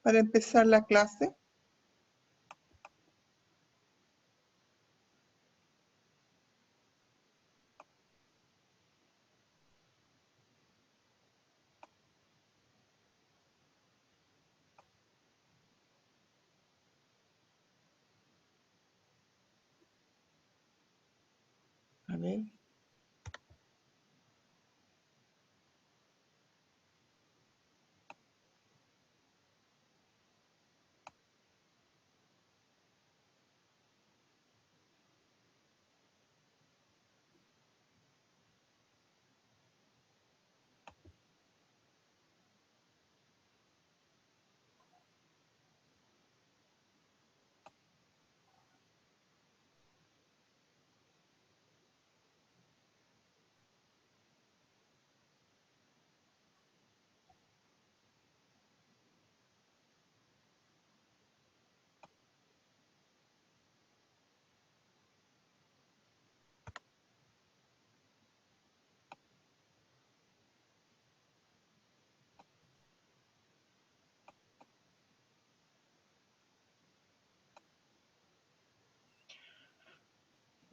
para empezar la clase? A ver.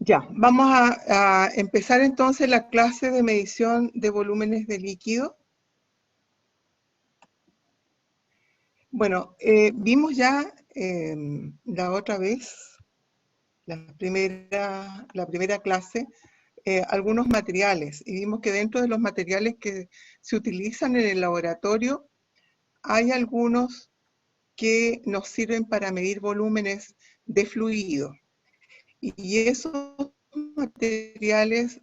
Ya, vamos a empezar entonces la clase de medición de volúmenes de líquido. Bueno, vimos ya la otra vez, la primera clase, algunos materiales, y vimos que dentro de los materiales que se utilizan en el laboratorio hay algunos que nos sirven para medir volúmenes de fluido. Y esos materiales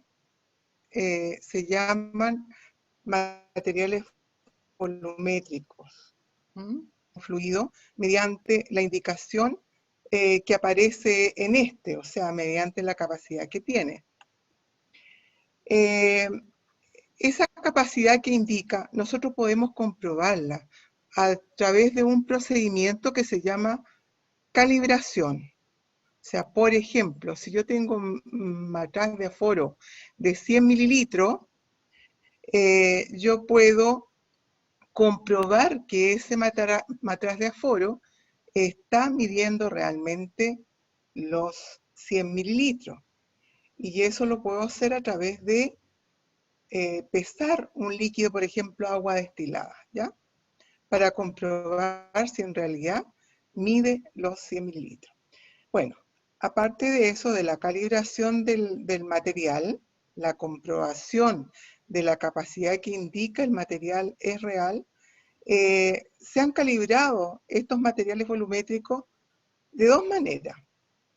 se llaman materiales volumétricos. Fluido mediante la indicación que aparece en este, o sea, mediante la capacidad que tiene. Esa capacidad que indica, nosotros podemos comprobarla a través de un procedimiento que se llama calibración. O sea, por ejemplo, si yo tengo un matraz de aforo de 100 mililitros, yo puedo comprobar que ese matraz de aforo está midiendo realmente los 100 mililitros. Y eso lo puedo hacer a través de pesar un líquido, por ejemplo, agua destilada, ¿ya? Para comprobar si en realidad mide los 100 mililitros. Bueno, aparte de eso, de la calibración del material, la comprobación de la capacidad que indica el material es real, se han calibrado estos materiales volumétricos de dos maneras.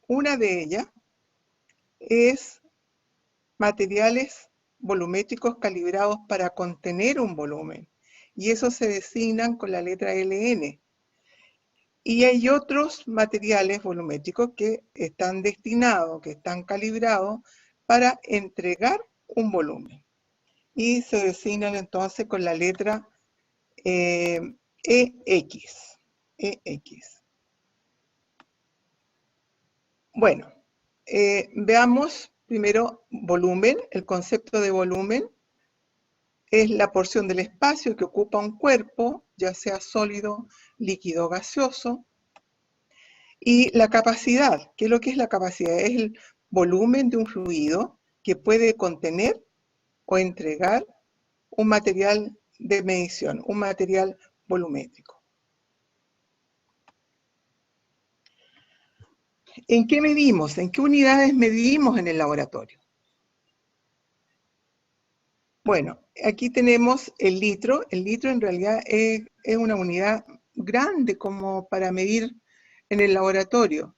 Una de ellas es materiales volumétricos calibrados para contener un volumen, y esos se designan con la letra LN. Y hay otros materiales volumétricos que están destinados, que están calibrados para entregar un volumen, y se designan entonces con la letra EX. Bueno, veamos primero volumen. El concepto de volumen es la porción del espacio que ocupa un cuerpo, ya sea sólido, líquido o gaseoso. Y la capacidad, ¿qué es lo que es la capacidad? Es el volumen de un fluido que puede contener o entregar un material de medición, un material volumétrico. ¿En qué medimos? ¿En qué unidades medimos en el laboratorio? Bueno, aquí tenemos el litro. El litro en realidad es una unidad grande como para medir en el laboratorio.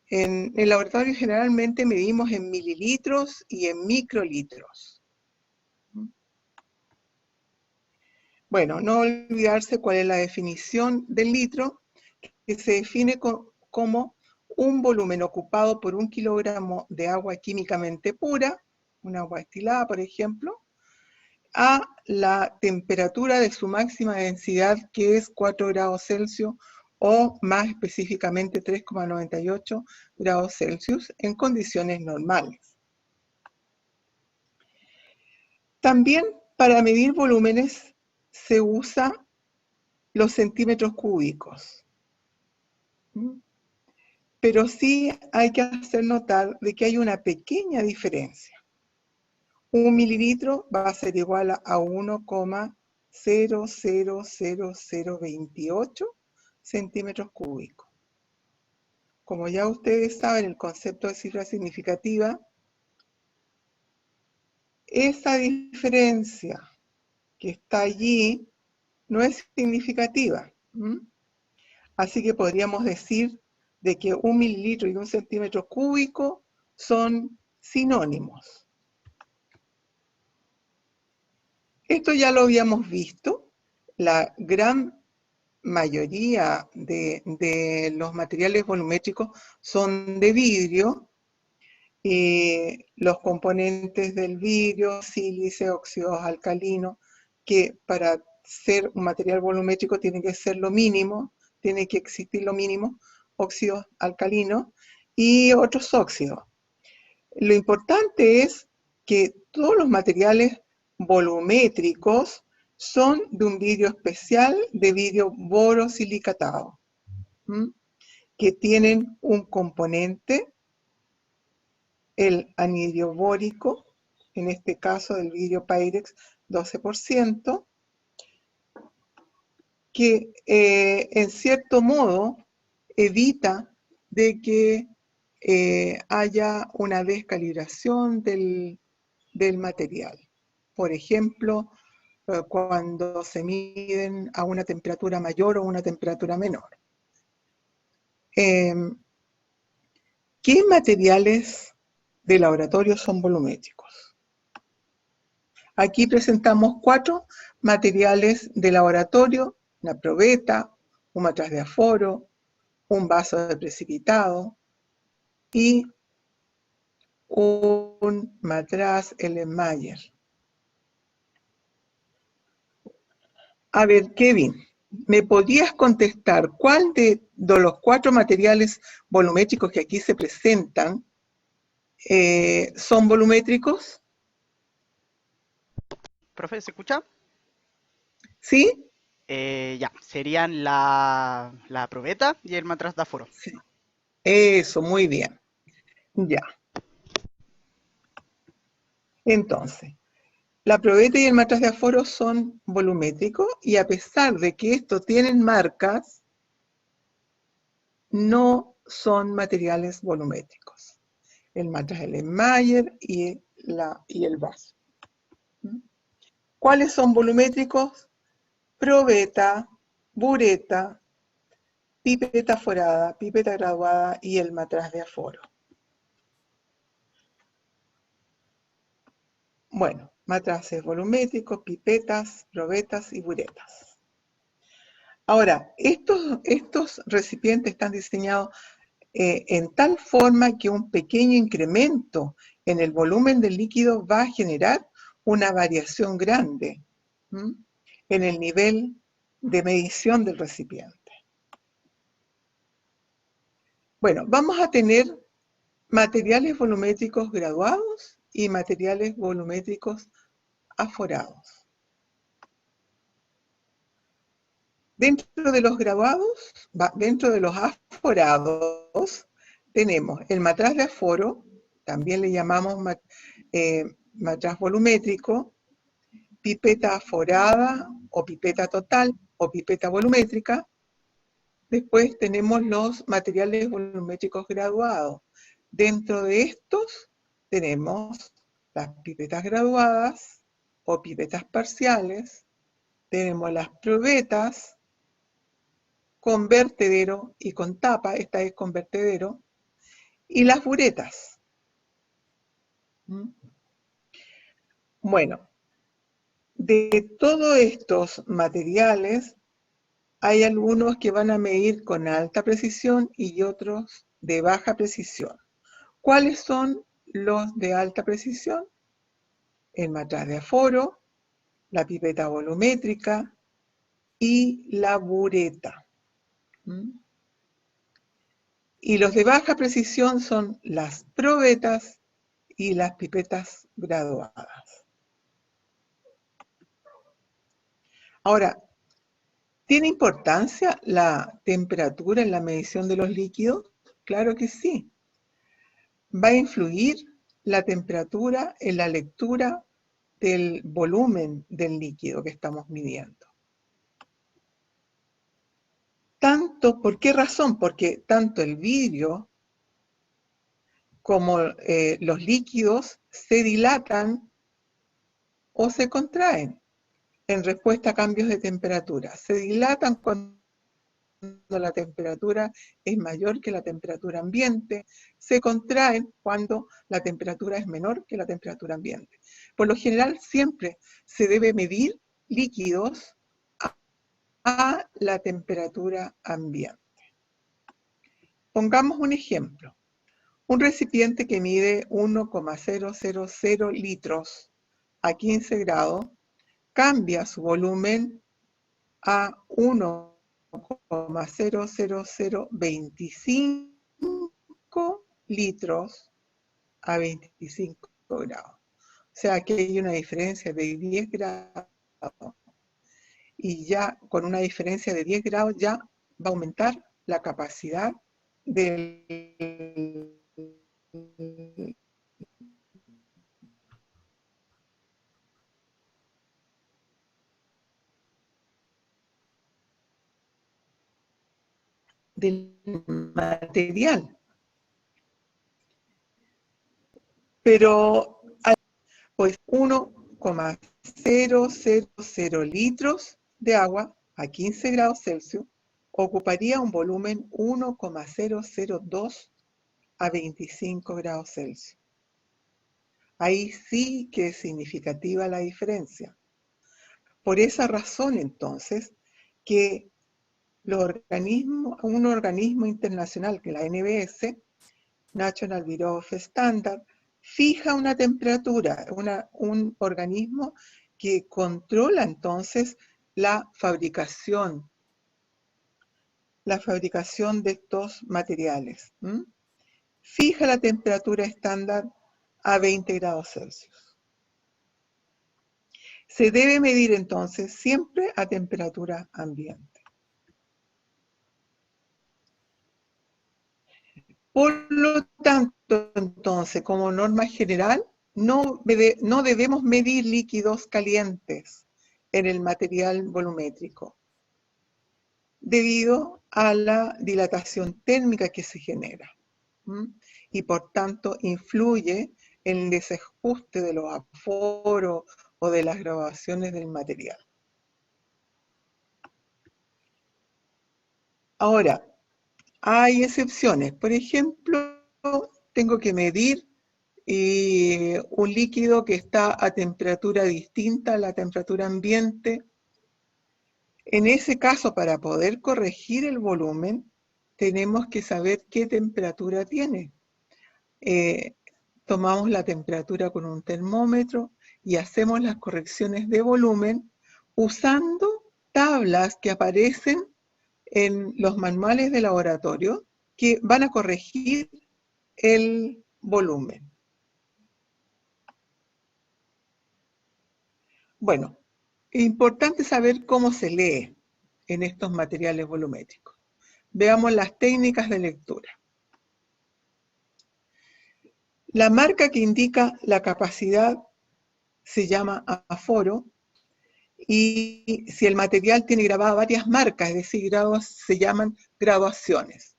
En el laboratorio generalmente medimos en mililitros y en microlitros. Bueno, no olvidarse cuál es la definición del litro, que se define como un volumen ocupado por 1 kilogramo de agua químicamente pura, un agua destilada, por ejemplo, a la temperatura de su máxima densidad, que es 4 grados Celsius, o más específicamente 3,98 grados Celsius en condiciones normales. También para medir volúmenes se usa los centímetros cúbicos. ¿Mm? Pero sí hay que hacer notar de que hay una pequeña diferencia. 1 mililitro va a ser igual a 1,000028 centímetros cúbicos. Como ya ustedes saben, el concepto de cifra significativa, esa diferencia que está allí no es significativa. Así que podríamos decir de que 1 mililitro y 1 centímetro cúbico son sinónimos. Esto ya lo habíamos visto. La gran mayoría de los materiales volumétricos son de vidrio. Los componentes del vidrio, sílice, óxidos alcalinos, que para ser un material volumétrico tiene que ser lo mínimo, tiene que existir lo mínimo, óxidos alcalinos y otros óxidos. Lo importante es que todos los materiales volumétricos son de un vidrio especial, de vidrio borosilicatado, que tienen un componente, el anhidro bórico, en este caso del vidrio Pyrex 12%, que en cierto modo evita de que haya una descalibración del material. Por ejemplo, cuando se miden a una temperatura mayor o una temperatura menor. ¿Qué materiales de laboratorio son volumétricos? Aquí presentamos 4 materiales de laboratorio: una probeta, un matraz de aforo, un vaso de precipitado y un matraz Erlenmeyer. A ver, Kevin, ¿me podrías contestar cuál de los 4 materiales volumétricos que aquí se presentan son volumétricos? Profe, ¿se escucha? ¿Sí? Ya, serían la probeta y el matraz de aforo. Sí. Eso, muy bien. Ya. Entonces, la probeta y el matraz de aforo son volumétricos y a pesar de que estos tienen marcas, no son materiales volumétricos. El matraz Erlenmeyer y el vaso. ¿Cuáles son volumétricos? Probeta, bureta, pipeta forada, pipeta graduada y el matraz de aforo. Bueno, matraces volumétricos, pipetas, probetas y buretas. Ahora, estos recipientes están diseñados en tal forma que un pequeño incremento en el volumen del líquido va a generar una variación grande en el nivel de medición del recipiente. Bueno, vamos a tener materiales volumétricos graduados y materiales volumétricos aforados. Dentro de los graduados, dentro de los aforados, tenemos el matraz de aforo, también le llamamos matraz volumétrico, pipeta aforada o pipeta total o pipeta volumétrica. Después tenemos los materiales volumétricos graduados. Dentro de estos tenemos las pipetas graduadas o pipetas parciales, tenemos las probetas con vertedero y con tapa, esta es con vertedero, y las buretas. Bueno, de todos estos materiales, hay algunos que van a medir con alta precisión y otros de baja precisión. ¿Cuáles son los de alta precisión? El matraz de aforo, la pipeta volumétrica y la bureta. Y los de baja precisión son las probetas y las pipetas graduadas. Ahora, ¿Tiene importancia la temperatura en la medición de los líquidos? Claro que sí. Va a influir la temperatura en la lectura del volumen del líquido que estamos midiendo. ¿Por qué razón? Porque tanto el vidrio como los líquidos se dilatan o se contraen en respuesta a cambios de temperatura. Se dilatan cuando la temperatura es mayor que la temperatura ambiente, se contraen cuando la temperatura es menor que la temperatura ambiente. Por lo general, siempre se debe medir líquidos a la temperatura ambiente. Pongamos un ejemplo. Un recipiente que mide 1,000 litros a 15 grados cambia su volumen a 1,00025 litros a 25 grados. O sea que hay una diferencia de 10 grados. Y ya con una diferencia de 10 grados ya va a aumentar la capacidad del material. Pero pues 1,000 litros de agua a 15 grados Celsius ocuparía un volumen 1,002 a 25 grados Celsius. Ahí sí que es significativa la diferencia. Por esa razón, entonces, que un organismo internacional, que la NBS, National Bureau of Standards, fija una temperatura, un organismo que controla entonces la fabricación de estos materiales. Fija la temperatura estándar a 20 grados Celsius. Se debe medir entonces siempre a temperatura ambiente. Por lo tanto, entonces, como norma general, no debemos medir líquidos calientes en el material volumétrico, debido a la dilatación térmica que se genera. Y por tanto influye en el desajuste de los aforos o de las graduaciones del material. Ahora, hay excepciones. Por ejemplo, tengo que medir un líquido que está a temperatura distinta a la temperatura ambiente. En ese caso, para poder corregir el volumen, tenemos que saber qué temperatura tiene. Tomamos la temperatura con un termómetro y hacemos las correcciones de volumen usando tablas que aparecen en los manuales de laboratorio que van a corregir el volumen. Bueno, es importante saber cómo se lee en estos materiales volumétricos. Veamos las técnicas de lectura. La marca que indica la capacidad se llama aforo, y si el material tiene grabadas varias marcas, es decir, grados, se llaman graduaciones.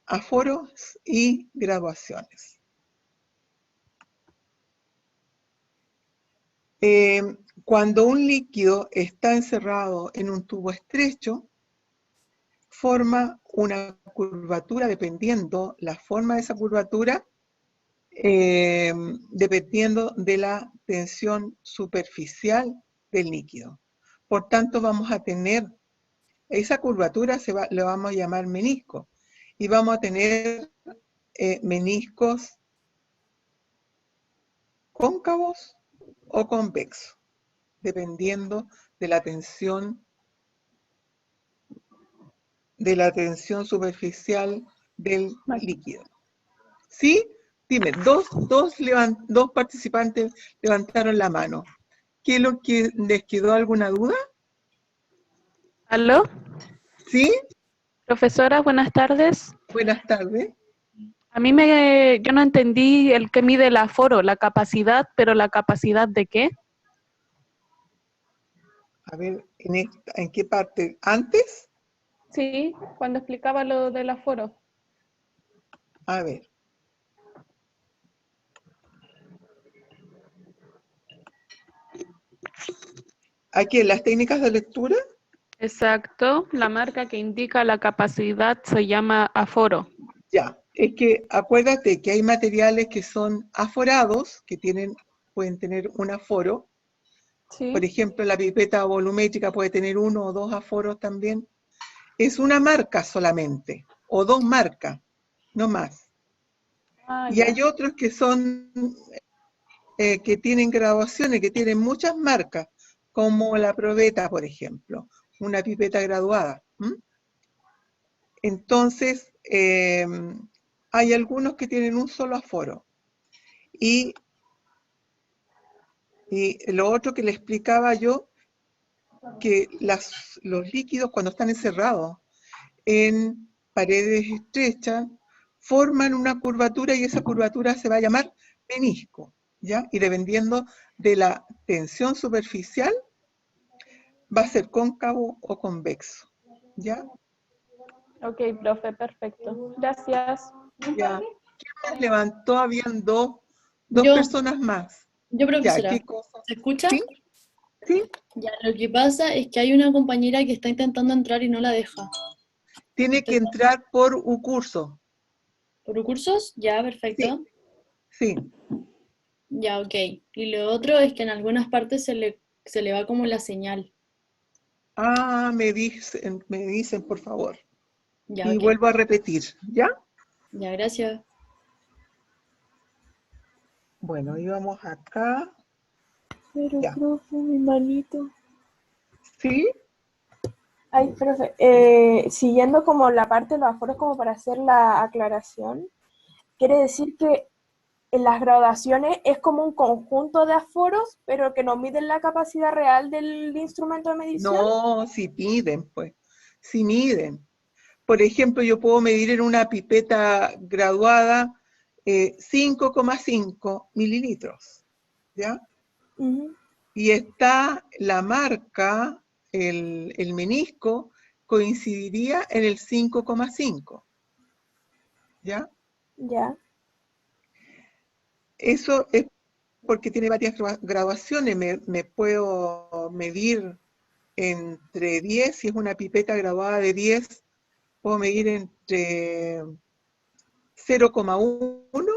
Aforos y graduaciones. Cuando un líquido está encerrado en un tubo estrecho, forma una curvatura dependiendo la forma de esa curvatura, dependiendo de la tensión superficial del líquido. Por tanto, vamos a tener esa curvatura, le vamos a llamar menisco, y vamos a tener meniscos cóncavos o convexos, dependiendo de la tensión superficial del líquido. ¿Sí? Dime, dos participantes levantaron la mano. ¿Qué es lo que les quedó? ¿Alguna duda? ¿Aló? ¿Sí? Profesora, buenas tardes. Buenas tardes. Yo no entendí el que mide el aforo, la capacidad, pero ¿la capacidad de qué? A ver, ¿en qué parte? ¿Antes? Sí, cuando explicaba lo del aforo. A ver. Aquí en las técnicas de lectura, Exacto, la marca que indica la capacidad se llama aforo. ya. Es que acuérdate que hay materiales que son aforados, que pueden tener un aforo. Por Sí. ejemplo, la pipeta volumétrica puede tener uno o dos aforos también. Es una marca solamente, o dos marcas, no más. Ah, Y ya. hay otros que son, que tienen graduaciones, que tienen muchas marcas, como la probeta, por ejemplo, una pipeta graduada. Entonces, hay algunos que tienen un solo aforo. Y lo otro que le explicaba yo, que los líquidos cuando están encerrados en paredes estrechas, forman una curvatura y esa curvatura se va a llamar menisco, ¿ya? Y dependiendo de la tensión superficial, va a ser cóncavo o convexo, ¿ya? Ok, profe, perfecto. Gracias. Ya. ¿Quién más levantó? Habían dos Yo, personas más. yo Ya, profesora, ¿qué cosa? ¿se escucha? ¿Sí? ¿Sí? Ya, lo que pasa es que hay una compañera que está intentando entrar y no la deja. Tiene que entrar por un curso. ¿Por cursos? Ya, Sí, perfecto. sí. Ya, ok. Y lo otro es que en algunas partes se le va como la señal. Ah, me dicen, por favor. Ya, Y ok. vuelvo a repetir, ¿ya? Ya, gracias. Bueno, íbamos acá. Pero, Ya. profe, mi manito. ¿Sí? Ay, profe, siguiendo como la parte de los aforos, como para hacer la aclaración, quiere decir que en las graduaciones es como un conjunto de aforos, pero que no miden la capacidad real del instrumento de medición. No, si miden, pues. Si miden. Por ejemplo, yo puedo medir en una pipeta graduada 5,5 mililitros, ¿ya? Ujú. Y está la marca, el menisco, coincidiría en el 5,5, ¿ya? Ya, Eso es porque tiene varias graduaciones. Me puedo medir entre 10, si es una pipeta graduada de 10, puedo medir entre 0,1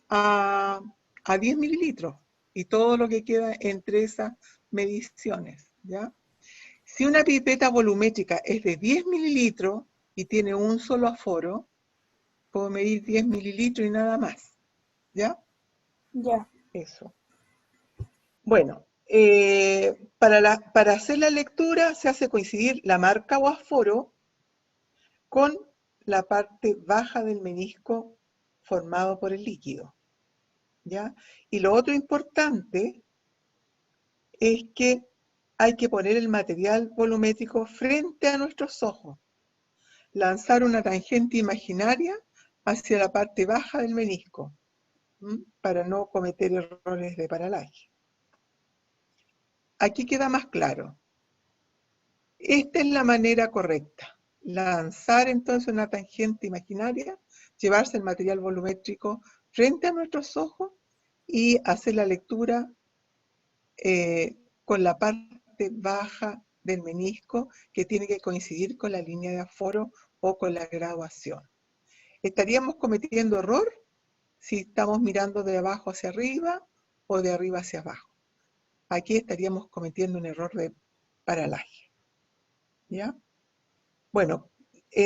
a 10 mililitros y todo lo que queda entre esas mediciones, ¿ya? Si una pipeta volumétrica es de 10 mililitros y tiene un solo aforo, puedo medir 10 mililitros y nada más, ¿ya? ya, Eso. Bueno, para hacer la lectura se hace coincidir la marca o aforo con la parte baja del menisco formado por el líquido, ¿ya? Y lo otro importante es que hay que poner el material volumétrico frente a nuestros ojos, lanzar una tangente imaginaria hacia la parte baja del menisco, para no cometer errores de paralaje. Aquí queda más claro. Esta es la manera correcta. Lanzar entonces una tangente imaginaria, llevarse el material volumétrico frente a nuestros ojos y hacer la lectura con la parte baja del menisco que tiene que coincidir con la línea de aforo o con la graduación. ¿Estaríamos cometiendo error si estamos mirando de abajo hacia arriba o de arriba hacia abajo? Aquí estaríamos cometiendo un error de paralaje, ¿ya? Bueno,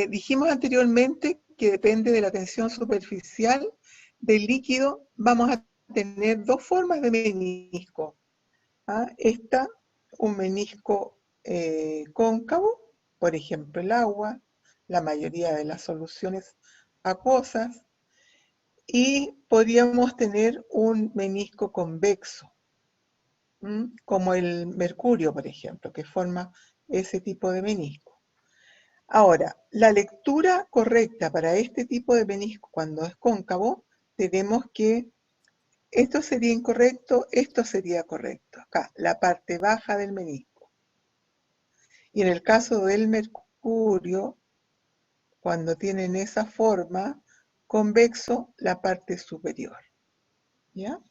dijimos anteriormente que depende de la tensión superficial del líquido, vamos a tener dos formas de menisco. Esta, un menisco cóncavo, por ejemplo el agua, la mayoría de las soluciones acuosas, y podríamos tener un menisco convexo, como el mercurio, por ejemplo, que forma ese tipo de menisco. Ahora, la lectura correcta para este tipo de menisco cuando es cóncavo, tenemos que esto sería incorrecto, esto sería correcto. Acá, la parte baja del menisco. Y en el caso del mercurio, cuando tienen esa forma, convexo, la parte superior. ¿Ya?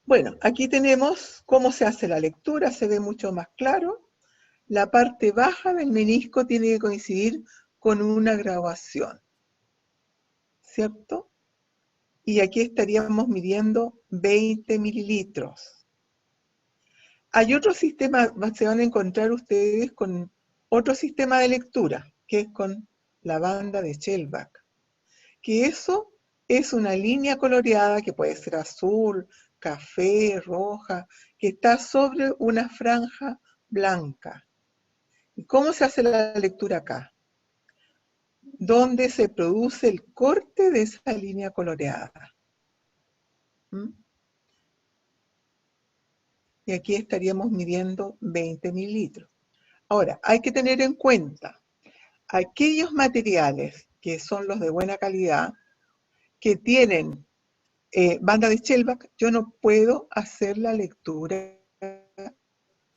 Bueno, aquí tenemos cómo se hace la lectura, se ve mucho más claro. La parte baja del menisco tiene que coincidir con una graduación, ¿cierto? Y aquí estaríamos midiendo 20 mililitros. Hay otro sistema, se van a encontrar ustedes con otro sistema de lectura, que es con la banda de Shellback. Que eso es una línea coloreada que puede ser azul, café, roja, que está sobre una franja blanca. ¿Y cómo se hace la lectura acá? Donde se produce el corte de esa línea coloreada. ¿Mm? Y aquí estaríamos midiendo 20 mililitros. Ahora, hay que tener en cuenta, aquellos materiales que son los de buena calidad, que tienen banda de Shellback, yo no puedo hacer la lectura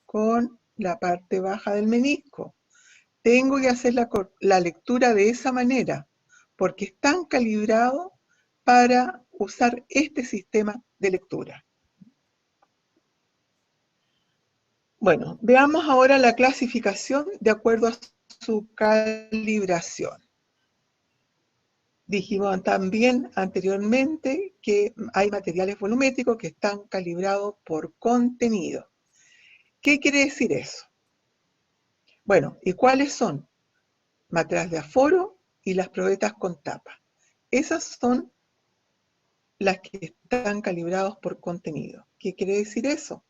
con la parte baja del menisco. Tengo que hacer la lectura de esa manera, porque están calibrados para usar este sistema de lectura. Bueno, veamos ahora la clasificación de acuerdo a su calibración. Dijimos también anteriormente que hay materiales volumétricos que están calibrados por contenido. ¿Qué quiere decir eso? Bueno, ¿y cuáles son? Matraz de aforo y las probetas con tapa. Esas son las que están calibrados por contenido. ¿Qué quiere decir eso?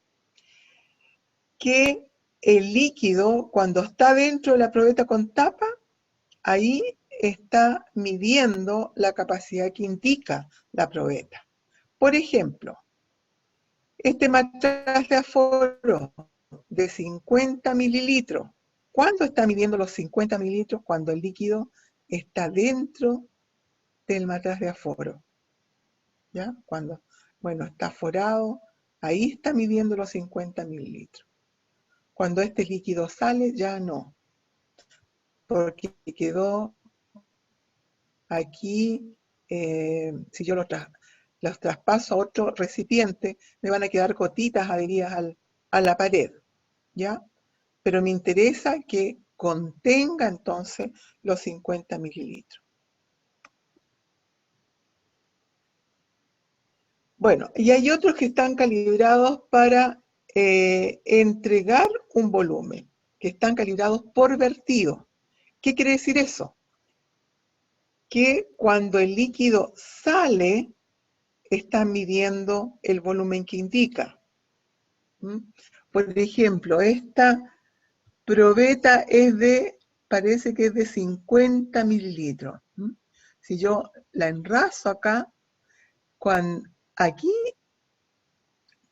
Que el líquido, cuando está dentro de la probeta con tapa, ahí está midiendo la capacidad que indica la probeta. Por ejemplo, este matraz de aforo de 50 mililitros, ¿cuándo está midiendo los 50 mililitros? Cuando el líquido está dentro del matraz de aforo. ¿Ya? Cuando, bueno, está aforado, ahí está midiendo los 50 mililitros. Cuando este líquido sale, ya no, porque quedó aquí, si yo los traspaso a otro recipiente, me van a quedar gotitas adheridas a la pared, ¿ya? Pero me interesa que contenga entonces los 50 mililitros. Bueno, y hay otros que están calibrados para entregar un volumen, que están calibrados por vertido. ¿Qué quiere decir eso? Que cuando el líquido sale, está midiendo el volumen que indica. Por ejemplo, esta probeta es de, parece que es de 50 mililitros. Si yo la enraso acá, aquí,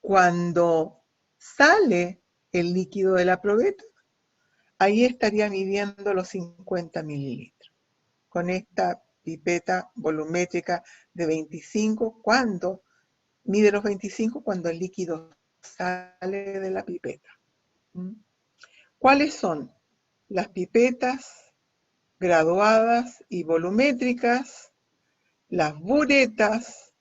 cuando sale el líquido de la probeta, ahí estaría midiendo los 50 mililitros. Con esta pipeta volumétrica de 25, cuando mide los 25 cuando el líquido sale de la pipeta. ¿Cuáles son? Las pipetas graduadas y volumétricas, las buretas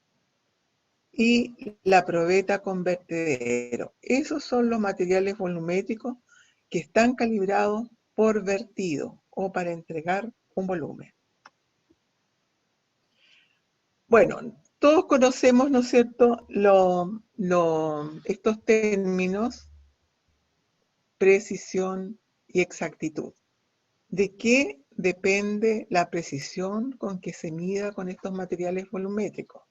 y la probeta con vertedero. Esos son los materiales volumétricos que están calibrados por vertido o para entregar un volumen. Bueno, todos conocemos, ¿no es cierto?, estos términos, precisión y exactitud. ¿De qué depende la precisión con que se mida con estos materiales volumétricos?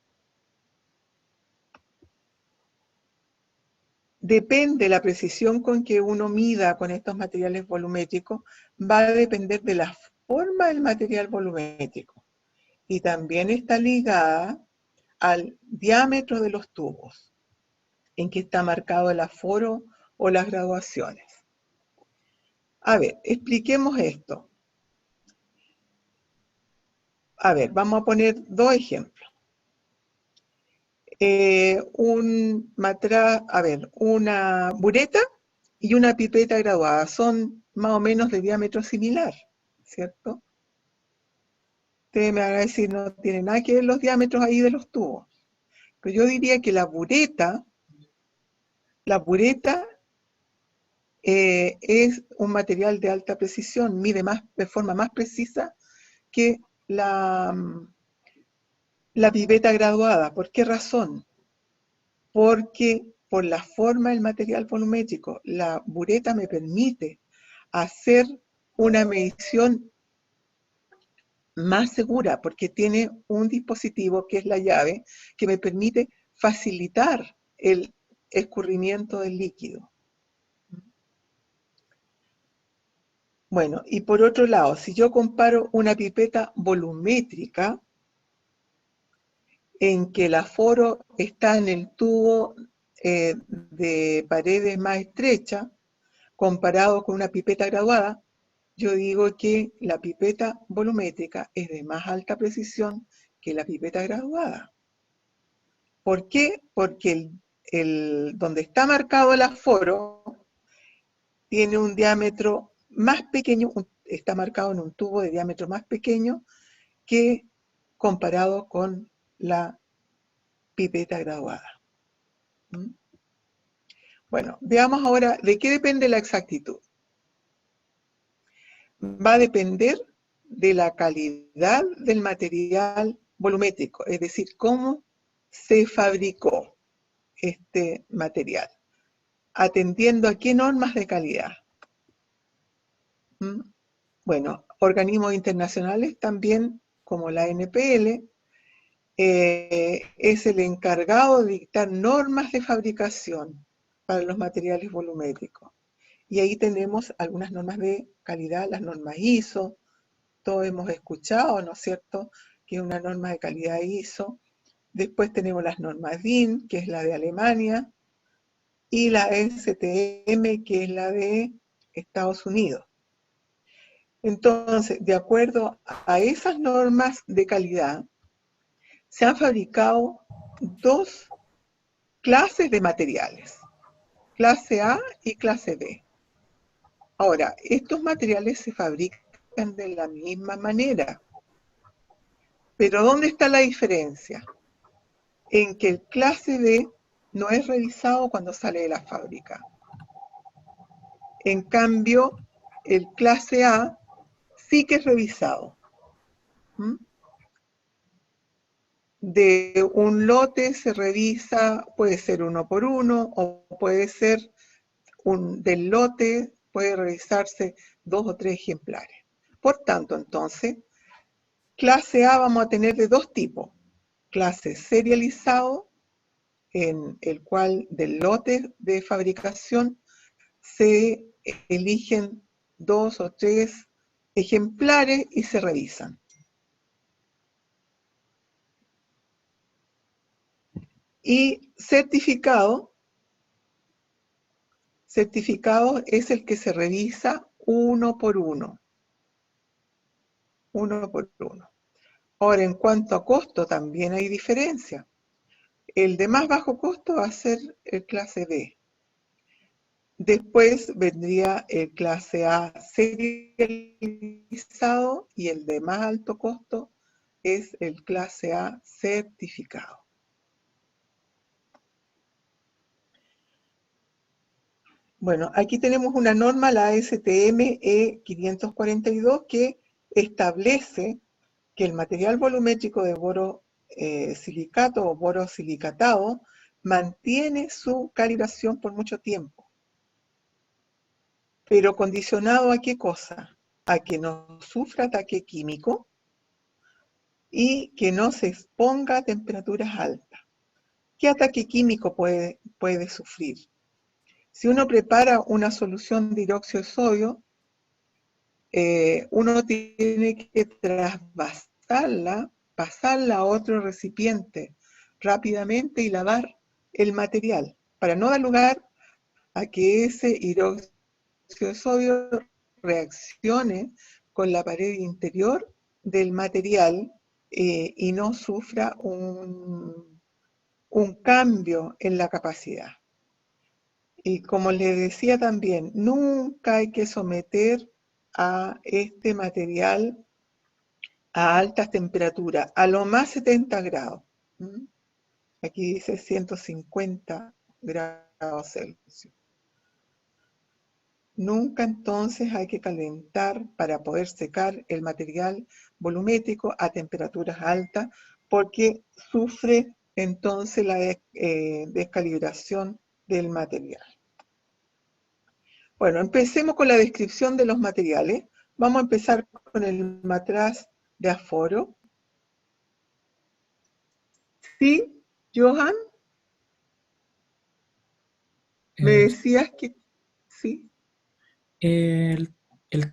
Depende la precisión con que uno mida con estos materiales volumétricos, va a depender de la forma del material volumétrico. Y también está ligada al diámetro de los tubos, en que está marcado el aforo o las graduaciones. A ver, expliquemos esto. A ver, vamos a poner dos ejemplos. Una bureta y una pipeta graduada son más o menos de diámetro similar, ¿cierto? Ustedes me van a decir, no tiene nada que ver los diámetros ahí de los tubos. Pero yo diría que la bureta es un material de alta precisión, mide de forma más precisa que la pipeta graduada. ¿Por qué razón? Porque por la forma del material volumétrico, la bureta me permite hacer una medición más segura, porque tiene un dispositivo que es la llave, que me permite facilitar el escurrimiento del líquido. Bueno, y por otro lado, si yo comparo una pipeta volumétrica, en que el aforo está en el tubo de paredes más estrechas, comparado con una pipeta graduada, yo digo que la pipeta volumétrica es de más alta precisión que la pipeta graduada. ¿Por qué? Porque donde está marcado el aforo tiene un diámetro más pequeño, está marcado en un tubo de diámetro más pequeño que comparado con la pipeta graduada. Bueno, veamos ahora de qué depende la exactitud. Va a depender de la calidad del material volumétrico, es decir, cómo se fabricó este material, atendiendo a qué normas de calidad. Bueno, organismos internacionales también, como la NPL, es el encargado de dictar normas de fabricación para los materiales volumétricos. Y ahí tenemos algunas normas de calidad, las normas ISO, todos hemos escuchado, ¿no es cierto?, que es una norma de calidad ISO. Después tenemos las normas DIN, que es la de Alemania, y la STM, que es la de Estados Unidos. Entonces, de acuerdo a esas normas de calidad, se han fabricado dos clases de materiales, clase A y clase B. Ahora, estos materiales se fabrican de la misma manera, pero ¿dónde está la diferencia? En que el clase B no es revisado cuando sale de la fábrica. En cambio, el clase A sí que es revisado. De un lote se revisa, puede ser 1 por 1, o puede ser del lote, puede revisarse 2 o 3 ejemplares. Por tanto, entonces, clase A vamos a tener de dos tipos. Clase serializado, en el cual del lote de fabricación se eligen 2 o 3 ejemplares y se revisan. Y certificado es el que se revisa 1 por 1. 1 por 1. Ahora, en cuanto a costo, también hay diferencia. El de más bajo costo va a ser el clase B. Después vendría el clase A serializado y el de más alto costo es el clase A certificado. Bueno, aquí tenemos una norma, la ASTM E542, que establece que el material volumétrico de borosilicato o borosilicatado mantiene su calibración por mucho tiempo. Pero condicionado ¿a qué cosa? A que no sufra ataque químico y que no se exponga a temperaturas altas. ¿Qué ataque químico puede sufrir? Si uno prepara una solución de hidróxido de sodio, uno tiene que trasvasarla, pasarla a otro recipiente rápidamente y lavar el material para no dar lugar a que ese hidróxido de sodio reaccione con la pared interior del material y no sufra un cambio en la capacidad. Y como les decía también, nunca hay que someter a este material a altas temperaturas, a lo más 70 grados. Aquí dice 150 grados Celsius. Nunca entonces hay que calentar para poder secar el material volumétrico a temperaturas altas, porque sufre entonces la descalibración del material. Bueno, empecemos con la descripción de los materiales. Vamos a empezar con el matraz de aforo. ¿Sí, Johan? ¿Me decías que sí? ¿El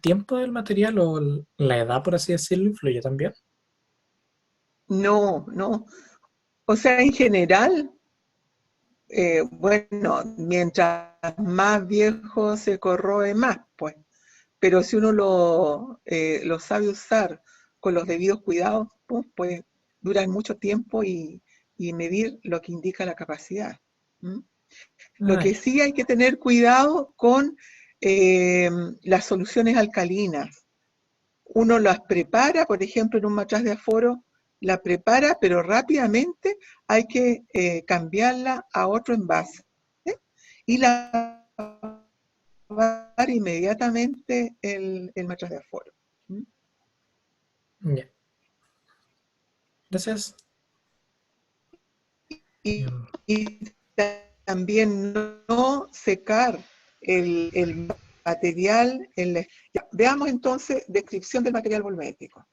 tiempo del material o la edad, por así decirlo, influye también? No, no. O sea, en general, bueno, mientras más viejo se corroe más, pues. Pero si uno lo sabe usar con los debidos cuidados, pues duran mucho tiempo y medir lo que indica la capacidad. Lo que sí hay que tener cuidado con las soluciones alcalinas. Uno las prepara, por ejemplo, en un matraz de aforo, la prepara, pero rápidamente hay que cambiarla a otro envase y lavar inmediatamente el matraz de aforo. Ya. Gracias. Y también no secar el material. Ya, veamos entonces descripción del material volumétrico.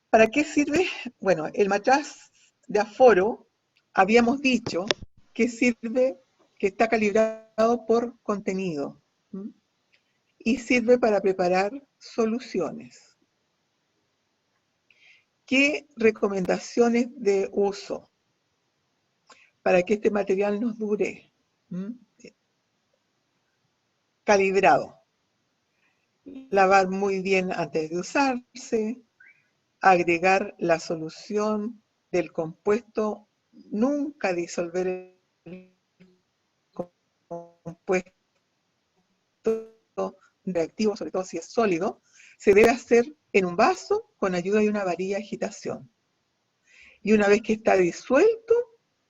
¿Para qué sirve? Bueno, el matraz de aforo, habíamos dicho que sirve, que está calibrado por contenido y sirve para preparar soluciones. ¿Qué recomendaciones de uso para que este material nos dure? Calibrado. Lavar muy bien antes de usarse. Agregar la solución del compuesto. Nunca disolver el compuesto reactivo, sobre todo si es sólido. Se debe hacer en un vaso con ayuda de una varilla de agitación. Y una vez que está disuelto,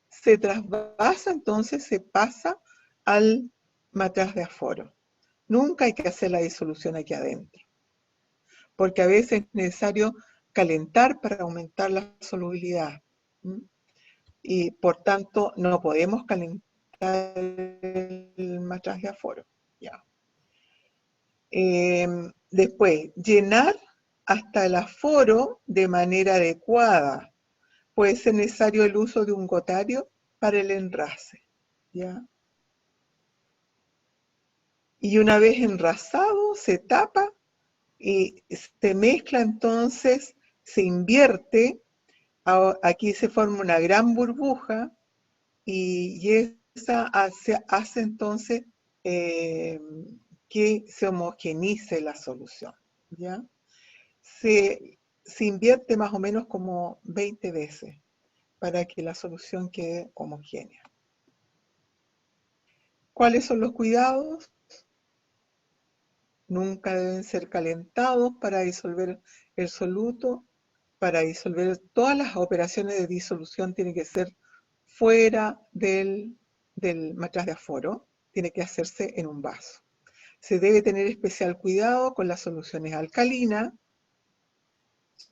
se trasvasa, entonces se pasa al matraz de aforo. Nunca hay que hacer la disolución aquí adentro, porque a veces es necesario calentar para aumentar la solubilidad. Y por tanto no podemos calentar el matraz de aforo. Ya. Después, llenar hasta el aforo de manera adecuada. Puede ser necesario el uso de un gotario para el enrase. ¿Ya? Y una vez enrasado, se tapa y se mezcla, entonces se invierte. Aquí se forma una gran burbuja y esa hace entonces que se homogenice la solución. ¿Ya? Se invierte más o menos como 20 veces para que la solución quede homogénea. ¿Cuáles son los cuidados? Nunca deben ser calentados para disolver el soluto. Para disolver todas las operaciones de disolución tienen que ser fuera del matraz de aforo. Tiene que hacerse en un vaso. Se debe tener especial cuidado con las soluciones alcalinas,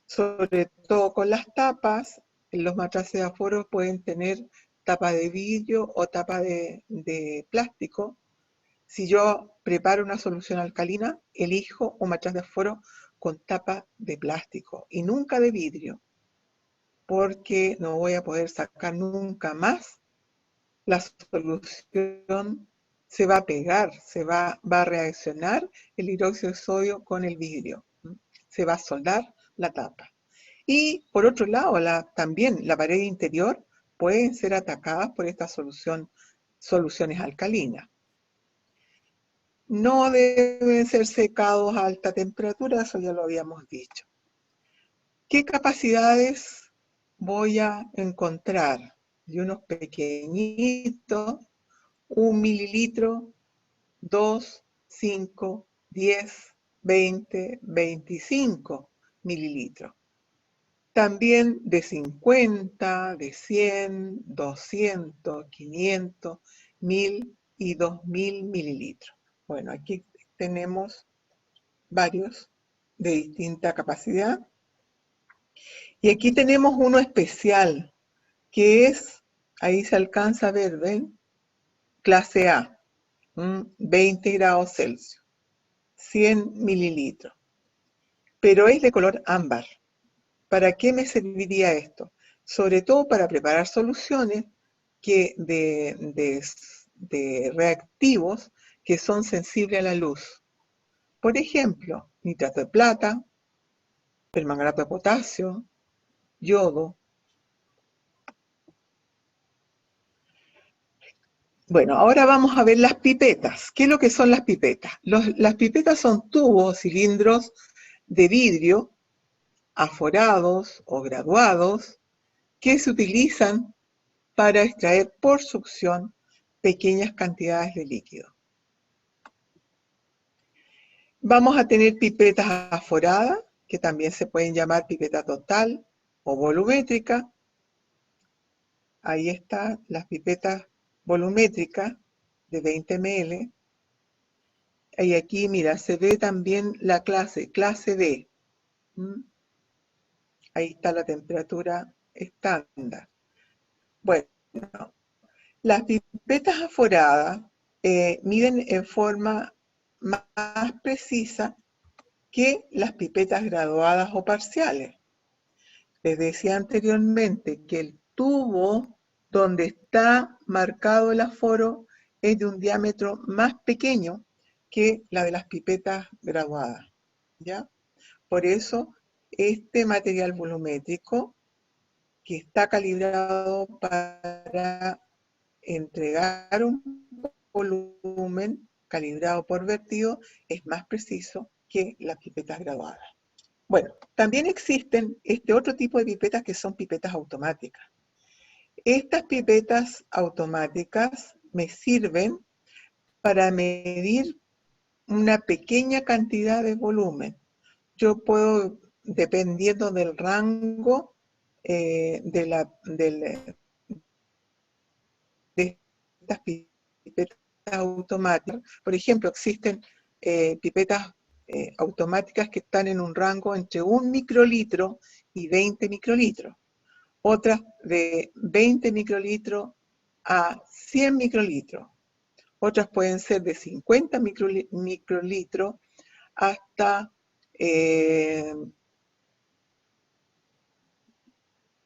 sobre todo con las tapas. Los matraces de aforo pueden tener tapa de vidrio o tapa de plástico. Si yo preparo una solución alcalina, elijo un matraz de aforo con tapa de plástico y nunca de vidrio, porque no voy a poder sacar nunca más la solución. Se va a pegar, va a reaccionar el hidróxido de sodio con el vidrio. Se va a soldar la tapa. Y por otro lado, también la pared interior pueden ser atacadas por estas soluciones alcalinas. no deben ser secados a alta temperatura, eso ya lo habíamos dicho. ¿Qué capacidades voy a encontrar? De unos pequeñitos, 1 mililitro, 2, 5, 10, 20, 25 mililitros. También de 50, de 100, 200, 500, 1000 y 2000 mililitros. Bueno, aquí tenemos varios de distinta capacidad. Y aquí tenemos uno especial, que es, ahí se alcanza a ver, ¿ven? Clase A, 20 grados Celsius, 100 mililitros. Pero es de color ámbar. ¿Para qué me serviría esto? Sobre todo para preparar soluciones de reactivos que son sensibles a la luz. Por ejemplo, nitrato de plata, permanganato de potasio, yodo. Bueno, ahora vamos a ver las pipetas. ¿Qué es lo que son las pipetas? Las pipetas son tubos o cilindros de vidrio aforados o graduados que se utilizan para extraer por succión pequeñas cantidades de líquido. Vamos a tener pipetas aforadas, que también se pueden llamar pipeta total o volumétrica. Ahí están las pipetas volumétricas de 20 ml. Y aquí, mira, se ve también la clase D. Ahí está la temperatura estándar. Bueno, las pipetas aforadas miden en forma más precisa que las pipetas graduadas o parciales. Les decía anteriormente que el tubo donde está marcado el aforo es de un diámetro más pequeño que la de las pipetas graduadas, ¿ya? Por eso, este material volumétrico, que está calibrado para entregar un volumen calibrado por vertido, es más preciso que las pipetas graduadas. Bueno, también existen este otro tipo de pipetas que son pipetas automáticas. Estas pipetas automáticas me sirven para medir una pequeña cantidad de volumen. Yo puedo, dependiendo del rango de estas pipetas automáticas, por ejemplo, existen pipetas automáticas que están en un rango entre 1 microlitro y 20 microlitros. Otras de 20 microlitros a 100 microlitros. Otras pueden ser de 50 microlitros hasta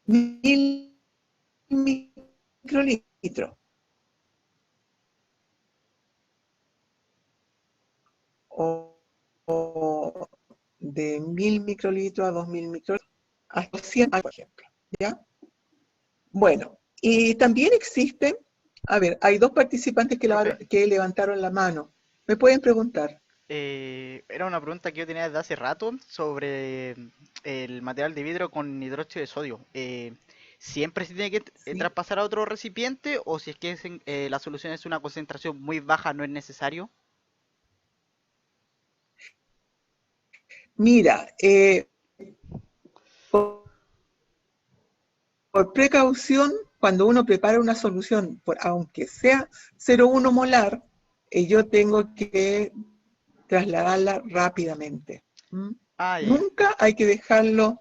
1000 microlitros. O de 1000 microlitros a 2000 microlitros, hasta 100, por ejemplo, ¿ya? Bueno, y también existen, a ver, hay dos participantes que levantaron la mano. ¿Me pueden preguntar? Era una pregunta que yo tenía desde hace rato sobre el material de vidrio con hidróxido de sodio. ¿Siempre se tiene que traspasar a otro recipiente o si es que la solución es una concentración muy baja, no es necesario? Mira, por precaución, cuando uno prepara una solución, aunque sea 0,1 molar, yo tengo que trasladarla rápidamente. Nunca hay que dejarlo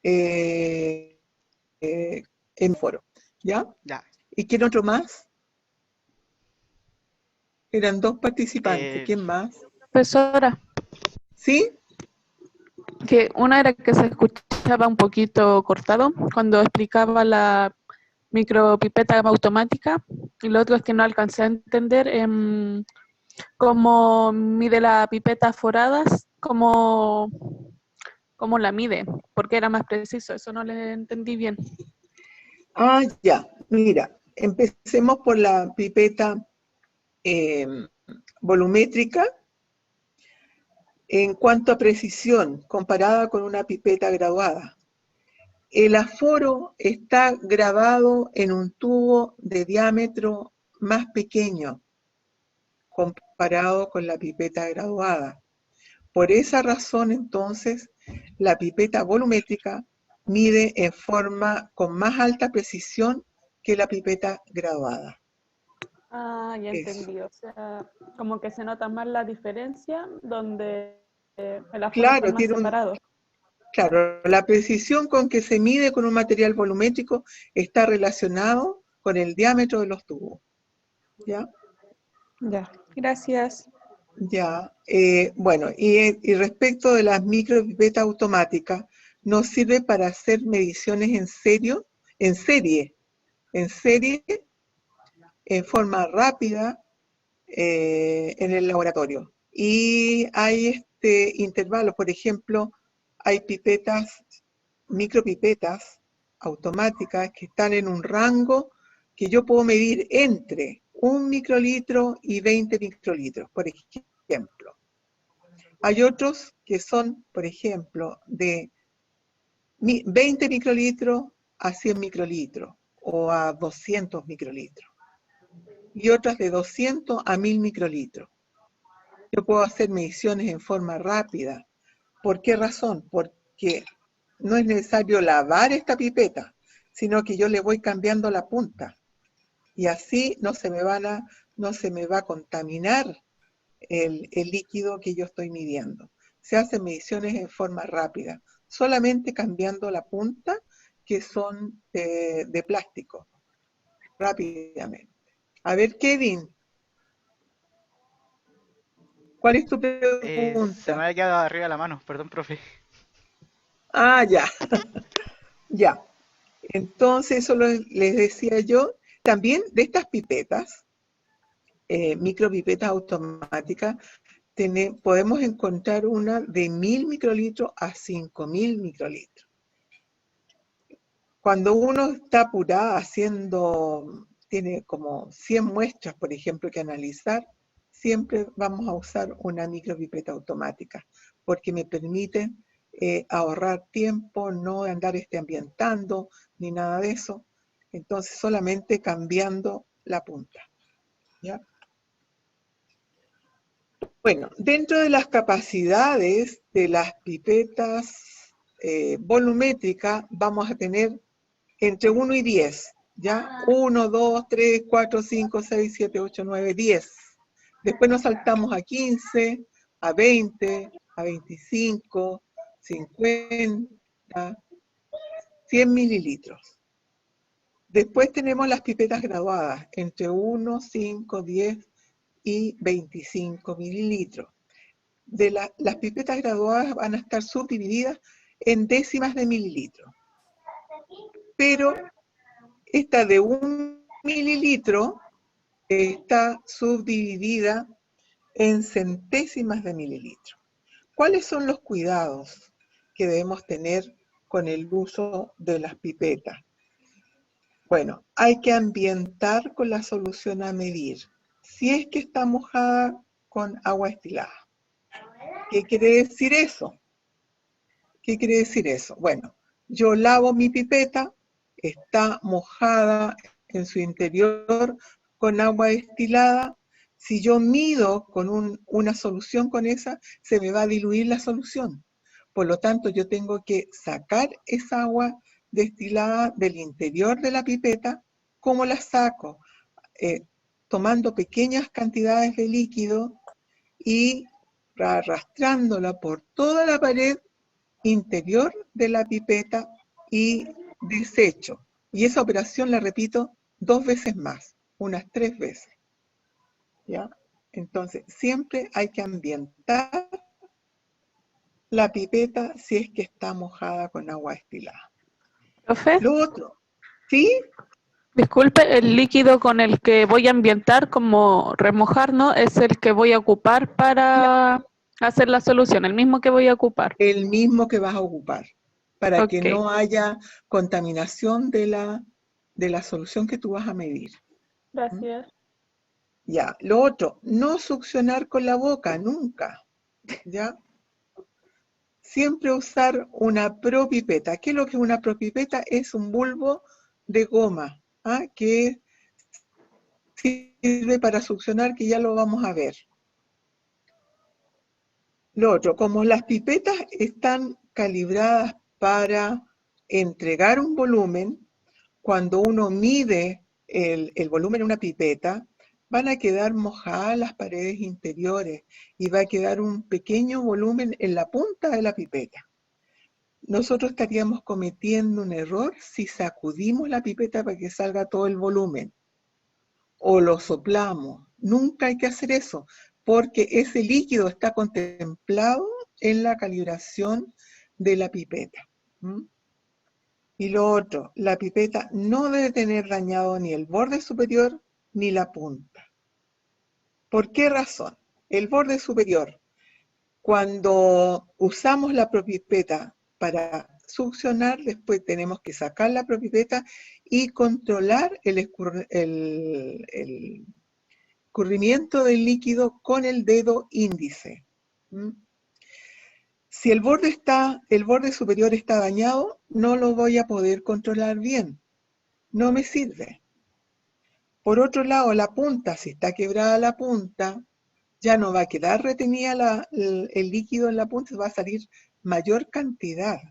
en foro, ¿ya? Ya. ¿Y quién otro más? Eran dos participantes. ¿Quién más? Profesora, ¿Sí? que una era que se escuchaba un poquito cortado cuando explicaba la micropipeta automática y lo otro es que no alcancé a entender cómo mide la pipeta aforadas, cómo la mide, porque era más preciso, eso no le entendí bien. Ah, ya, mira, empecemos por la pipeta volumétrica, En cuanto a precisión, comparada con una pipeta graduada, el aforo está grabado en un tubo de diámetro más pequeño comparado con la pipeta graduada. Por esa razón, entonces, la pipeta volumétrica mide en forma con más alta precisión que la pipeta graduada. Ah, ya Eso. entendí. O sea, como que se nota más la diferencia donde el aforo Claro, está más separado. Claro, la precisión con que se mide con un material volumétrico está relacionado con el diámetro de los tubos. ¿Ya? Ya, gracias. Ya. Bueno, y respecto de las micropipetas automáticas, nos sirve para hacer mediciones en serie, en forma rápida, en el laboratorio. Y hay intervalos, por ejemplo, hay micropipetas automáticas que están en un rango que yo puedo medir entre 1 microlitro y 20 microlitros, por ejemplo. Hay otros que son, por ejemplo, de 20 microlitros a 100 microlitros o a 200 microlitros. Y otras de 200 a 1000 microlitros. Yo puedo hacer mediciones en forma rápida. ¿Por qué razón? Porque no es necesario lavar esta pipeta, sino que yo le voy cambiando la punta. Y así no se me va a contaminar el líquido que yo estoy midiendo. Se hacen mediciones en forma rápida, solamente cambiando la punta, que son de plástico, rápidamente. A ver, Kevin, ¿cuál es tu Se me pregunta? había quedado arriba la mano, perdón, profe. Ah, ya, ya. Entonces, eso les decía yo. También de estas pipetas, micropipetas automáticas, podemos encontrar una de 1000 microlitros a 5000 microlitros. Cuando uno está apurado tiene como 100 muestras, por ejemplo, que analizar, siempre vamos a usar una micropipeta automática, porque me permite ahorrar tiempo, no andar ambientando, ni nada de eso. Entonces, solamente cambiando la punta. ¿Ya? Bueno, dentro de las capacidades de las pipetas volumétricas, vamos a tener entre 1 y 10, ¿ya? 1, 2, 3, 4, 5, 6, 7, 8, 9, 10. Después nos saltamos a 15, a 20, a 25, 50, 100 mililitros. Después tenemos las pipetas graduadas, entre 1, 5, 10 y 25 mililitros. Las pipetas graduadas van a estar subdivididas en décimas de mililitro. Pero esta de 1 mililitro está subdividida en centésimas de mililitro. ¿Cuáles son los cuidados que debemos tener con el uso de las pipetas? Bueno, hay que ambientar con la solución a medir. Si es que está mojada con agua destilada. ¿Qué quiere decir eso? ¿Qué quiere decir eso? Bueno, yo lavo mi pipeta, está mojada en su interior con agua destilada. Si yo mido con una solución con esa, se me va a diluir la solución. Por lo tanto, yo tengo que sacar esa agua destilada del interior de la pipeta. ¿Cómo la saco? Tomando pequeñas cantidades de líquido y arrastrándola por toda la pared interior de la pipeta y desecho. Y esa operación la repito 2 veces más, unas 3 veces. ¿Ya? Entonces, siempre hay que ambientar la pipeta si es que está mojada con agua destilada. Profe, Lo otro, ¿sí? disculpe, el líquido con el que voy a ambientar, como remojar, ¿no? Es el que voy a ocupar para hacer la solución, el mismo que voy a ocupar. El mismo que vas a ocupar, para que Ok, no haya contaminación de la solución que tú vas a medir. gracias. Ya, lo otro, no succionar con la boca, nunca, ¿ya? siempre usar una propipeta. ¿Qué es lo que es una propipeta? Es un bulbo de goma, que sirve para succionar, que ya lo vamos a ver. Lo otro, como las pipetas están calibradas para entregar un volumen, cuando uno mide el volumen de una pipeta, van a quedar mojadas las paredes interiores y va a quedar un pequeño volumen en la punta de la pipeta. Nosotros estaríamos cometiendo un error si sacudimos la pipeta para que salga todo el volumen o lo soplamos. Nunca hay que hacer eso, porque ese líquido está contemplado en la calibración de la pipeta. Y lo otro, la pipeta no debe tener dañado ni el borde superior ni la punta. ¿Por qué razón? El borde superior, cuando usamos la propipeta para succionar, después tenemos que sacar la propipeta y controlar el escurrimiento del líquido con el dedo índice. Si el borde superior está dañado, no lo voy a poder controlar bien. No me sirve. Por otro lado, la punta, si está quebrada la punta, ya no va a quedar retenida el líquido en la punta, va a salir mayor cantidad.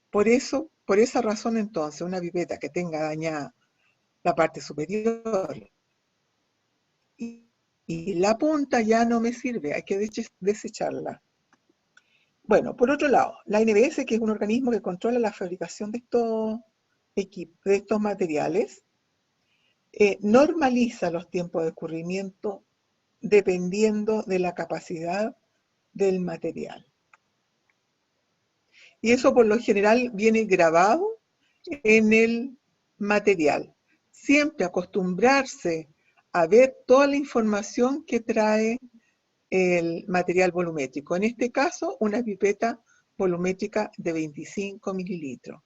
Por esa razón entonces, una pipeta que tenga dañada la parte superior y la punta ya no me sirve, hay que desecharla. Bueno, por otro lado, la NBS, que es un organismo que controla la fabricación de estos materiales, normaliza los tiempos de escurrimiento dependiendo de la capacidad del material. Y eso por lo general viene grabado en el material. Siempre acostumbrarse a ver toda la información que trae el material volumétrico. En este caso, una pipeta volumétrica de 25 mililitros.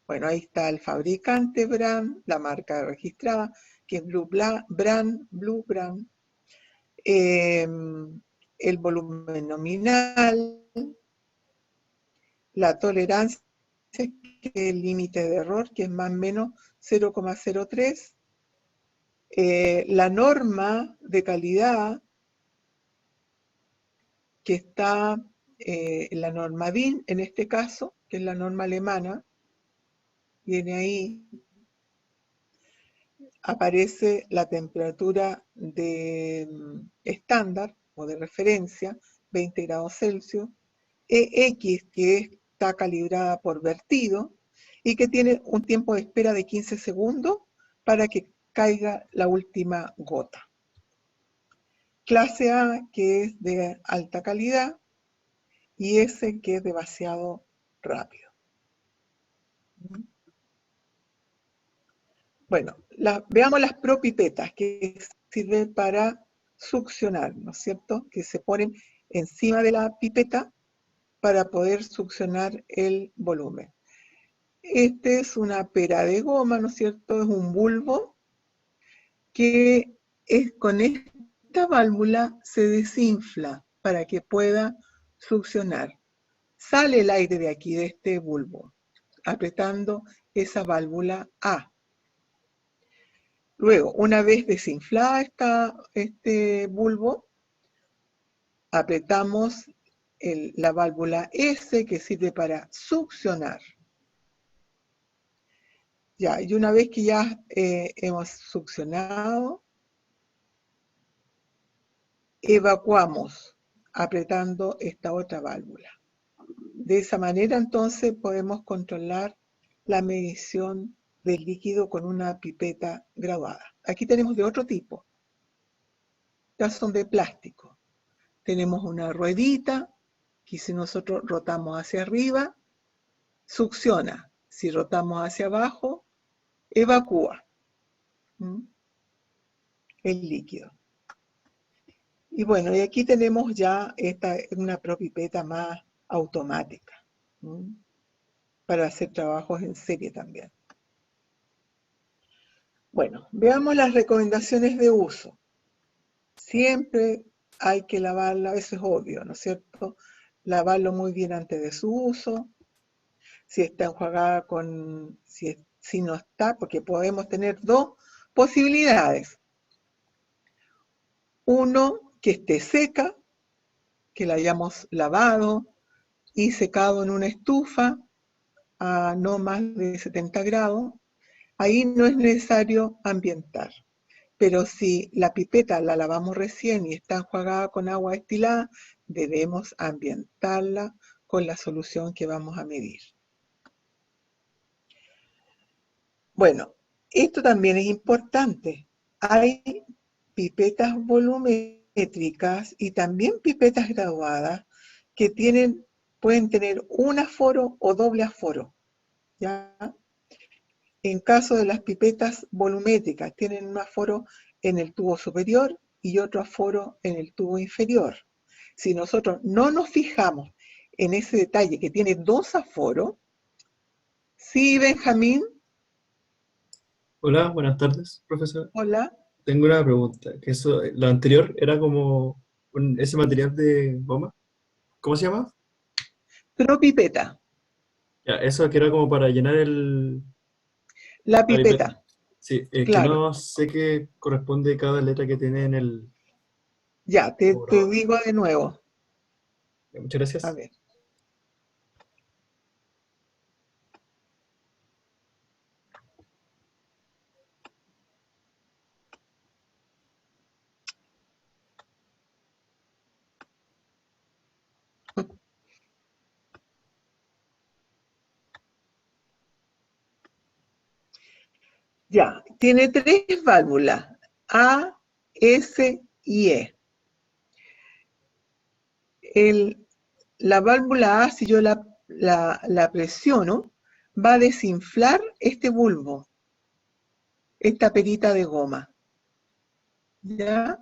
Bueno, ahí está el fabricante brand, la marca registrada, que es Blue Brand, el volumen nominal, la tolerancia, que es el límite de error, que es más o menos 0,03, la norma de calidad, que está la norma DIN, en este caso, que es la norma alemana, viene ahí, aparece la temperatura de estándar o de referencia, 20 grados Celsius, EX, que está calibrada por vertido y que tiene un tiempo de espera de 15 segundos para que caiga la última gota. Clase A, que es de alta calidad, y S, que es demasiado rápido. Bueno, veamos las propipetas, que sirven para succionar, ¿no es cierto? Que se ponen encima de la pipeta para poder succionar el volumen. Este es una pera de goma, ¿no es cierto? Es un bulbo que con esta válvula se desinfla para que pueda succionar. Sale el aire de aquí, de este bulbo, apretando esa válvula A. Luego, una vez desinflada este bulbo, apretamos la válvula S, que sirve para succionar. Ya, y una vez que ya hemos succionado, evacuamos apretando esta otra válvula. De esa manera entonces podemos controlar la medición del líquido con una pipeta graduada. Aquí tenemos de otro tipo. Estas son de plástico. Tenemos una ruedita que si nosotros rotamos hacia arriba, succiona. Si rotamos hacia abajo, evacúa el líquido. Y bueno, y aquí tenemos ya una propipeta más automática, para hacer trabajos en serie también. Bueno, veamos las recomendaciones de uso. Siempre hay que lavarla, eso es obvio, ¿no es cierto? lavarlo muy bien antes de su uso. Si está enjuagada si no está, porque podemos tener dos posibilidades. Uno, que esté seca, que la hayamos lavado y secado en una estufa a no más de 70 grados. Ahí no es necesario ambientar. Pero si la pipeta la lavamos recién y está enjuagada con agua destilada, debemos ambientarla con la solución que vamos a medir. Bueno, esto también es importante. Hay pipetas volumétricas y también pipetas graduadas que pueden tener un aforo o doble aforo, ¿ya? En caso de las pipetas volumétricas, tienen un aforo en el tubo superior y otro aforo en el tubo inferior. Si nosotros no nos fijamos en ese detalle que tiene dos aforos, sí, Benjamín, Hola, buenas tardes, profesor. hola, Tengo una pregunta, que eso, lo anterior era como ese material de goma, ¿cómo se llama? propipeta, Ya, eso que era como para llenar la la pipeta. pipeta, Sí, es que claro. no sé qué corresponde cada letra que tiene en el Ya, te borrador. digo de nuevo. Muchas A gracias. ver. Ya, tiene tres válvulas, A, S y E. La válvula A, si yo la presiono, va a desinflar este bulbo, esta perita de goma. ¿Ya?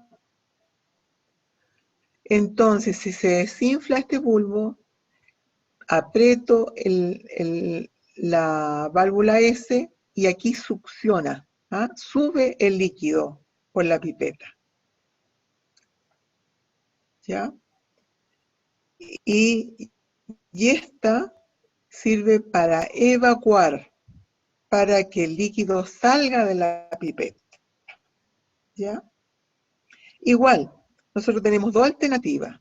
Entonces, si se desinfla este bulbo, aprieto la válvula S y aquí succiona, ¿ah? Sube el líquido por la pipeta. ¿Ya? Y esta sirve para evacuar, para que el líquido salga de la pipeta. ¿Ya? Igual, nosotros tenemos dos alternativas.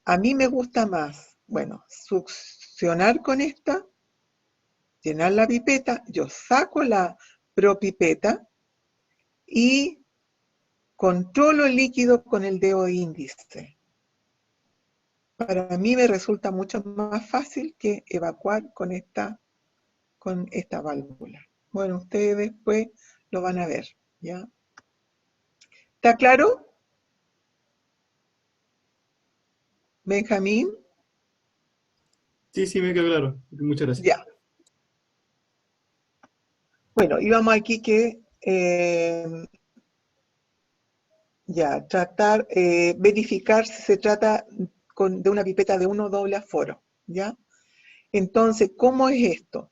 A mí me gusta más, bueno, succionar con esta, llenar la pipeta, yo saco la propipeta y controlo el líquido con el dedo índice. Para mí me resulta mucho más fácil que evacuar con esta válvula. Bueno, ustedes después lo van a ver, ¿ya? ¿Está claro, Benjamín? Sí, sí, me quedó claro. Muchas gracias. Ya. Bueno, íbamos aquí que verificar si se trata de una pipeta de uno o doble aforo, ¿ya? Entonces, ¿cómo es esto?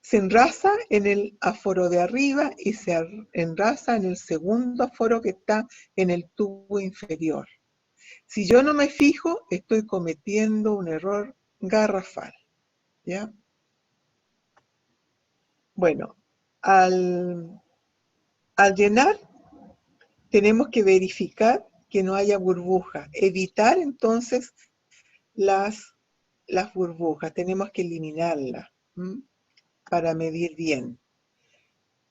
Se enrasa en el aforo de arriba y se enrasa en el segundo aforo que está en el tubo inferior. Si yo no me fijo, estoy cometiendo un error garrafal, ¿ya? Bueno, al llenar, tenemos que verificar que no haya burbujas, evitar entonces las burbujas, tenemos que eliminarlas para medir bien.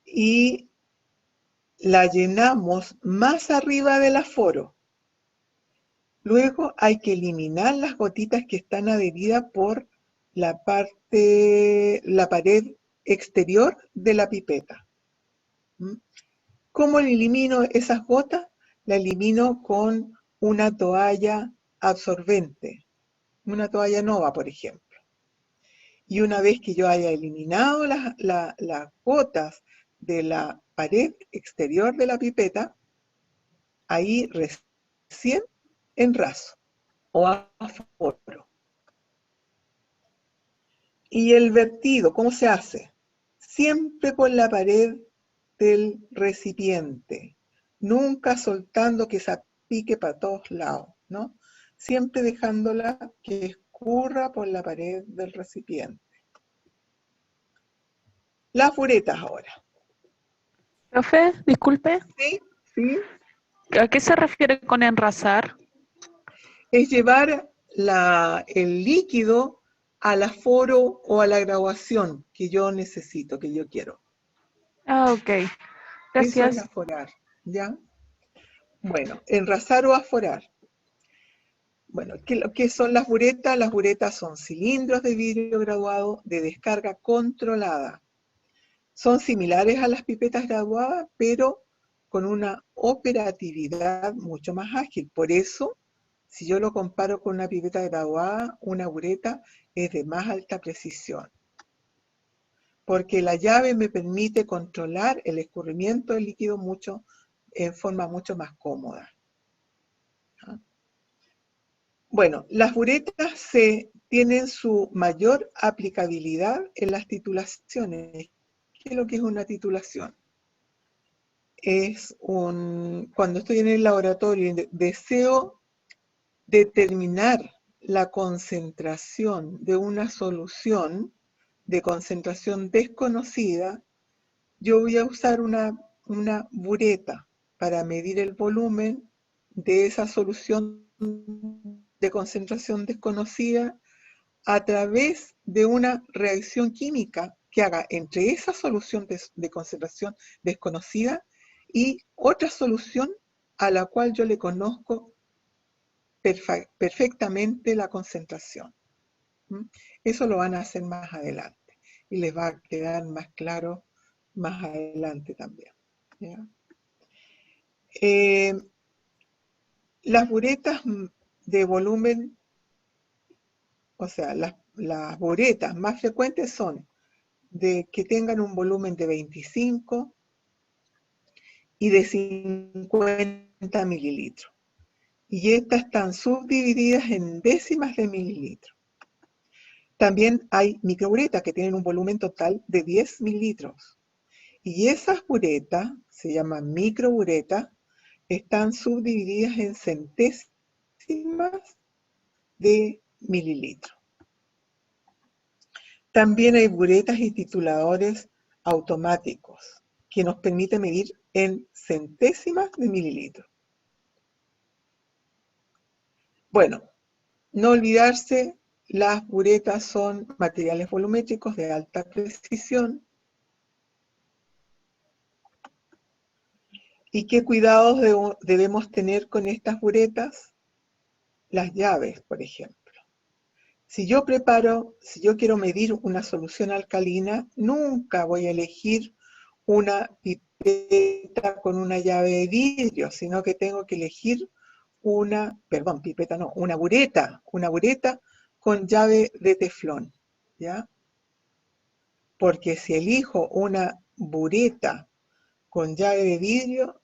Y la llenamos más arriba del aforo. Luego hay que eliminar las gotitas que están adheridas por la pared exterior de la pipeta. ¿Cómo elimino esas gotas? La elimino con una toalla absorbente, una toalla Nova, por ejemplo. Y una vez que yo haya eliminado las gotas de la pared exterior de la pipeta, ahí recién enraso o aforo. Y el vertido, ¿cómo se hace? Siempre por la pared del recipiente, nunca soltando que se pique para todos lados, ¿no? siempre dejándola que escurra por la pared del recipiente. Las buretas ahora. Profe, disculpe, ¿Sí? ¿Sí? ¿a qué se refiere con enrasar? Es llevar el líquido al aforo o a la graduación que yo necesito, que yo quiero. Ah, ok. Eso es Gracias. aforar, ¿ya? Bueno, enrasar o aforar. Bueno, ¿qué son las buretas? Las buretas son cilindros de vidrio graduado de descarga controlada. Son similares a las pipetas graduadas, pero con una operatividad mucho más ágil. Por eso, si yo lo comparo con una pipeta graduada, una bureta es de más alta precisión. Porque la llave me permite controlar el escurrimiento del líquido en forma mucho más cómoda. ¿Ah? Bueno, las buretas tienen su mayor aplicabilidad en las titulaciones. ¿Qué es lo que es una titulación? Cuando estoy en el laboratorio y deseo determinar la concentración de una solución de concentración desconocida, yo voy a usar una bureta para medir el volumen de esa solución de concentración desconocida a través de una reacción química que haga entre esa solución de concentración desconocida y otra solución a la cual yo le conozco perfectamente la concentración. Eso lo van a hacer más adelante y les va a quedar más claro más adelante también. ¿Ya? Las buretas de volumen, o sea, las buretas más frecuentes son de que tengan un volumen de 25 y de 50 mililitros. Y estas están subdivididas en décimas de mililitro. También hay microburetas que tienen un volumen total de 10 mililitros. Y esas buretas, se llaman microburetas, están subdivididas en centésimas de mililitro. También hay buretas y tituladores automáticos que nos permiten medir en centésimas de mililitro. Bueno, no olvidarse, las buretas son materiales volumétricos de alta precisión. ¿Y qué cuidados debemos tener con estas buretas? Las llaves, por ejemplo. Si yo quiero medir una solución alcalina, nunca voy a elegir una pipeta con una llave de vidrio, sino que tengo que elegir una bureta con llave de teflón, ¿ya? Porque si elijo una bureta con llave de vidrio,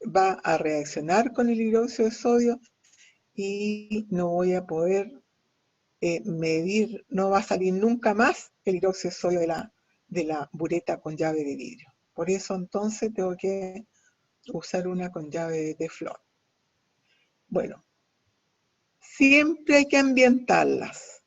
va a reaccionar con el hidróxido de sodio y no voy a poder medir, no va a salir nunca más el hidróxido de sodio de la bureta con llave de vidrio. Por eso entonces tengo que usar una con llave de teflón. Bueno, siempre hay que ambientarlas,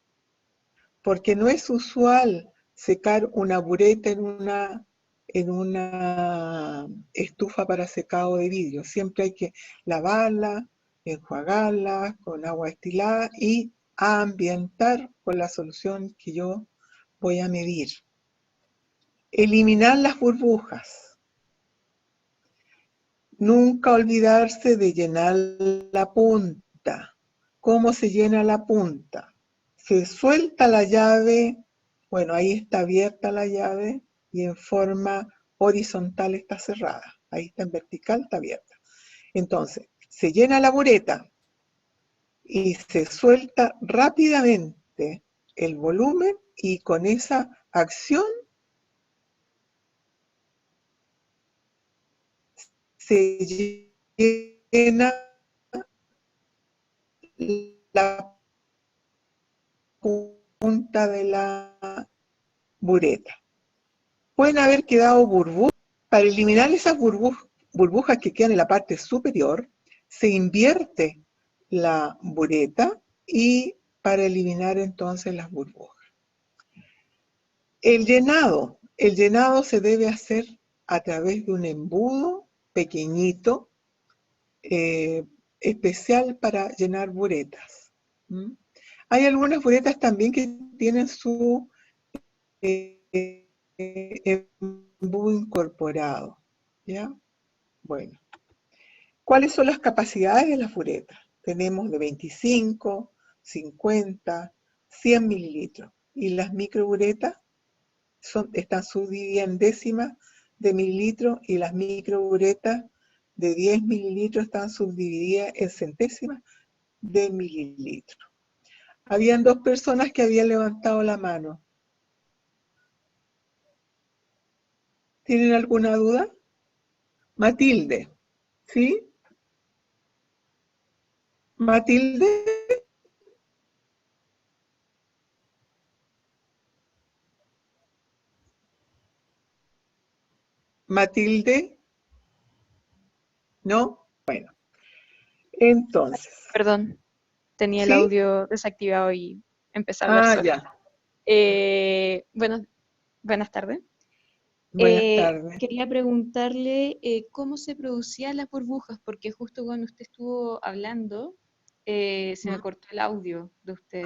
porque no es usual secar una bureta en una estufa para secado de vidrio. Siempre hay que lavarla, enjuagarla con agua destilada y ambientar con la solución que yo voy a medir. Eliminar las burbujas. Nunca olvidarse de llenar la punta. ¿Cómo se llena la punta? Se suelta la llave, bueno, ahí está abierta la llave y en forma horizontal está cerrada. Ahí está en vertical, está abierta. Entonces, se llena la bureta y se suelta rápidamente el volumen y con esa acción se llena la punta de la bureta. Pueden haber quedado burbujas. Para eliminar esas burbujas que quedan en la parte superior, se invierte la bureta y para eliminar entonces las burbujas. El llenado se debe hacer a través de un embudo pequeñito, especial para llenar buretas. ¿Mm? Hay algunas buretas también que tienen su embudo incorporado, ¿ya? Bueno, ¿cuáles son las capacidades de las buretas? Tenemos de 25, 50, 100 mililitros. Y las microburetas están subdivididas en décimas de mililitros y las microburetas de 10 mililitros están subdivididas en centésimas de mililitros. Habían dos personas que habían levantado la mano. ¿Tienen alguna duda? Matilde, ¿sí? Matilde. Matilde. ¿No? Bueno. Entonces. Perdón, tenía el ¿Sí? audio desactivado y empecé a hablar sola. Ya. Bueno, buenas tardes. Buenas tardes. Quería preguntarle cómo se producían las burbujas, porque justo cuando usted estuvo hablando, se me cortó el audio de usted.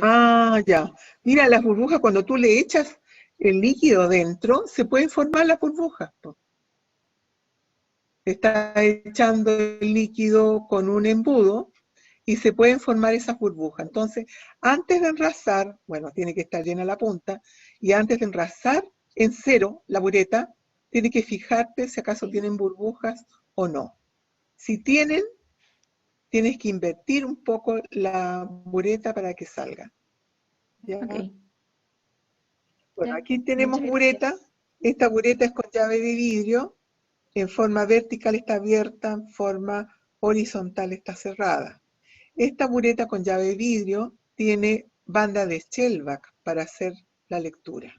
Ya. Mira, las burbujas, cuando tú le echas el líquido dentro, se pueden formar las burbujas. Está echando el líquido con un embudo y se pueden formar esas burbujas. Entonces, antes de enrasar, bueno, tiene que estar llena la punta, y antes de enrasar en cero la bureta, tiene que fijarte si acaso tienen burbujas o no. Si tienen, tienes que invertir un poco la bureta para que salga. ¿Ya? Ok. Bueno, Ya, aquí tenemos muchas bureta. gracias. Esta bureta es con llave de vidrio. En forma vertical está abierta, en forma horizontal está cerrada. Esta bureta con llave de vidrio tiene banda de Shellback para hacer la lectura.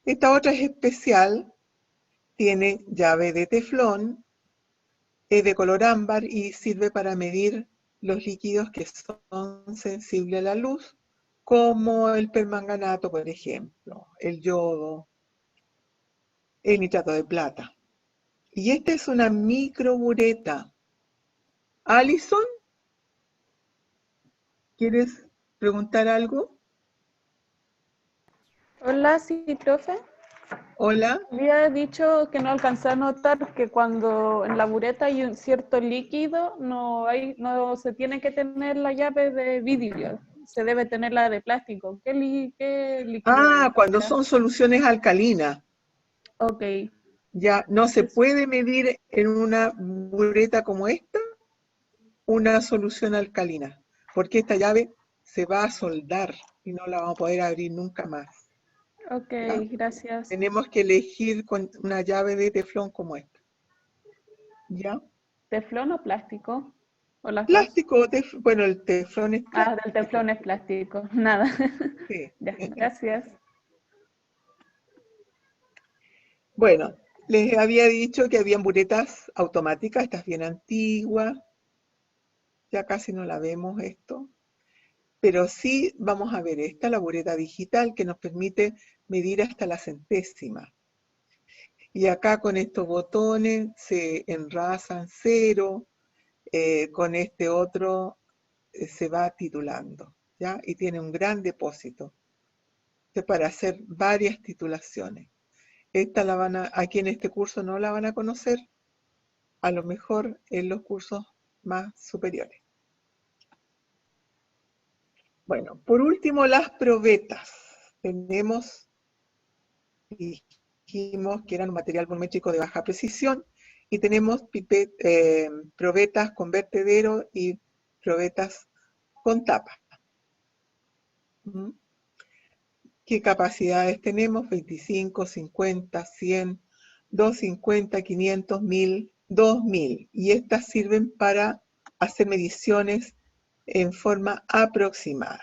Esta otra es especial, tiene llave de teflón, es de color ámbar y sirve para medir los líquidos que son sensibles a la luz, como el permanganato, por ejemplo, el yodo, el nitrato de plata. Y esta es una microbureta. Alison, ¿quieres preguntar algo? Hola, sí, profe. Hola. Había dicho que no alcancé a notar que cuando en la bureta hay un cierto líquido, no se tiene que tener la llave de vidrio, se debe tener la de plástico. ¿Qué líquido es? Cuando son soluciones alcalinas. Ok. Ya no se puede medir en una bureta como esta una solución alcalina, porque esta llave se va a soldar y no la vamos a poder abrir nunca más. Ok, ¿Ya? gracias. Tenemos que elegir con una llave de teflón como esta. ¿Ya? ¿Teflón o plástico? ¿O las Plástico, bueno, el teflón es plástico. del teflón es plástico, nada. Sí. Ya, gracias. Bueno, les había dicho que habían buretas automáticas, estas bien antiguas. Ya casi no la vemos esto. Pero sí vamos a ver esta, la bureta digital, que nos permite medir hasta la centésima. Y acá con estos botones se enrasan cero, con este otro se va titulando, ¿ya? Y tiene un gran depósito para hacer varias titulaciones. Esta aquí en este curso no la van a conocer, a lo mejor en los cursos más superiores. Bueno, por último, las probetas. Dijimos que eran un material volumétrico de baja precisión, y tenemos probetas con vertedero y probetas con tapa. ¿Qué capacidades tenemos? 25, 50, 100, 250, 500, 1000, 2000. Y estas sirven para hacer mediciones en forma aproximada.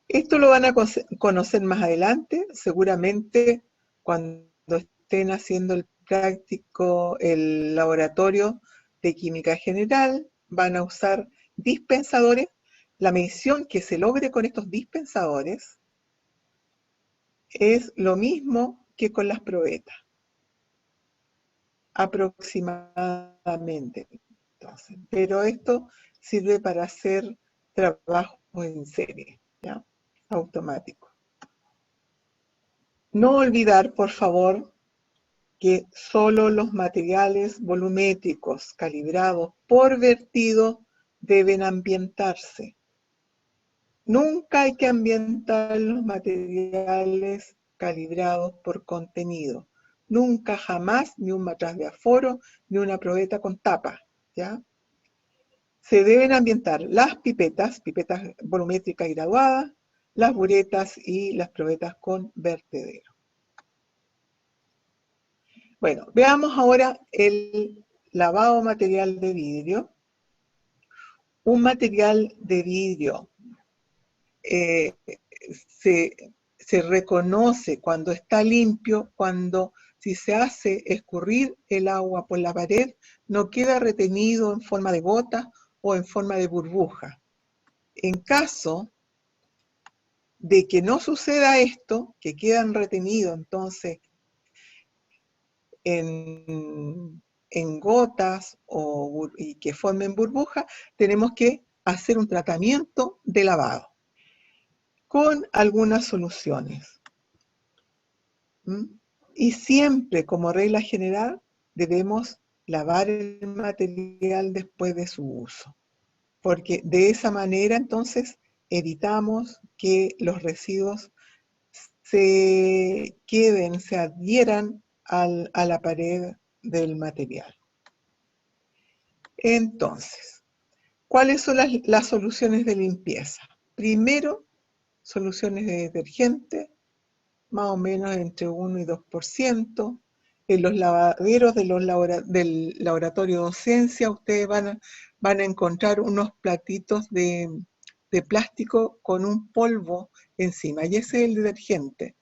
Esto lo van a conocer más adelante, seguramente cuando estén haciendo el práctico, el laboratorio de química general, van a usar dispensadores, la medición que se logre con estos dispensadores es lo mismo que con las probetas, aproximadamente. Entonces, pero esto sirve para hacer trabajos en serie, ¿ya? Automático. No olvidar, por favor, que solo los materiales volumétricos calibrados por vertido deben ambientarse. Nunca hay que ambientar los materiales calibrados por contenido. Nunca, jamás, ni un matraz de aforo, ni una probeta con tapa, ¿ya? Se deben ambientar las pipetas volumétricas y graduadas, las buretas y las probetas con vertedero. Bueno, veamos ahora el lavado material de vidrio. Un material de vidrio se reconoce cuando está limpio, cuando si se hace escurrir el agua por la pared, no queda retenido en forma de gota o en forma de burbuja. En caso de que no suceda esto, que quedan retenidos entonces en gotas y que formen burbujas, tenemos que hacer un tratamiento de lavado con algunas soluciones. Y siempre, como regla general, debemos lavar el material después de su uso, porque de esa manera entonces evitamos que los residuos se adhieran a la pared del material. Entonces, ¿cuáles son las soluciones de limpieza? Primero, soluciones de detergente, más o menos entre 1 y 2%. En los lavaderos del laboratorio de docencia, ustedes van a encontrar unos platitos de plástico con un polvo encima, y ese es el detergente.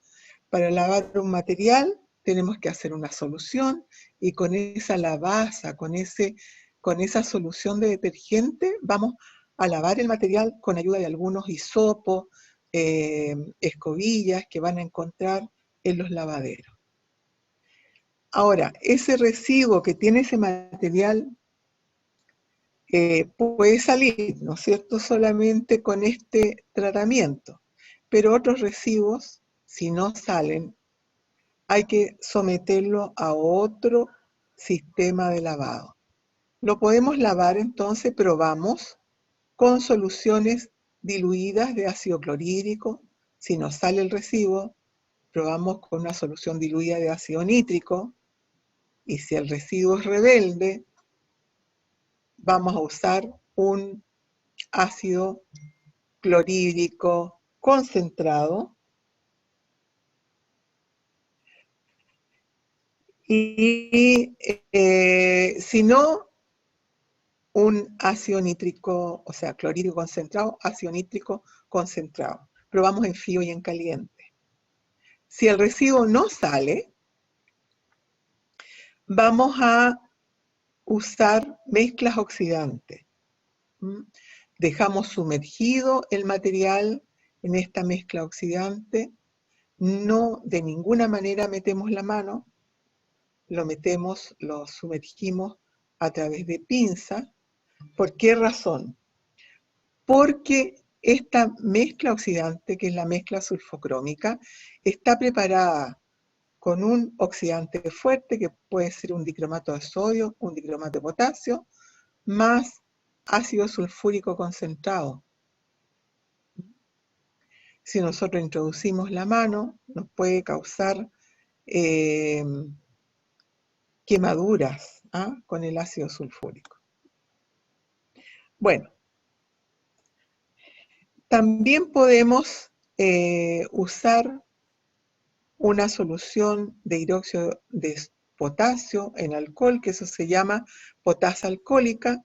Para lavar un material tenemos que hacer una solución, y con esa lavaza, con esa solución de detergente, vamos a lavar el material con ayuda de algunos hisopos, escobillas que van a encontrar en los lavaderos. Ahora, ese residuo que tiene ese material puede salir, ¿no es cierto?, solamente con este tratamiento, pero otros residuos, si no salen, hay que someterlo a otro sistema de lavado. Lo podemos lavar entonces, probamos con soluciones diluidas de ácido clorhídrico. Si nos sale el residuo, probamos con una solución diluida de ácido nítrico, y si el residuo es rebelde, vamos a usar un ácido clorhídrico concentrado, y si no, un ácido nítrico, o sea, clorhídrico concentrado, ácido nítrico concentrado. Probamos en frío y en caliente. Si el residuo no sale, vamos a usar mezclas oxidantes. Dejamos sumergido el material en esta mezcla oxidante. No de ninguna manera metemos la mano, lo sumergimos a través de pinza. ¿Por qué razón? Porque esta mezcla oxidante, que es la mezcla sulfocrómica, está preparada con un oxidante fuerte, que puede ser un dicromato de sodio, un dicromato de potasio, más ácido sulfúrico concentrado. Si nosotros introducimos la mano, nos puede causar quemaduras con el ácido sulfúrico. Bueno, también podemos usar una solución de hidróxido de potasio en alcohol, que eso se llama potasa alcohólica,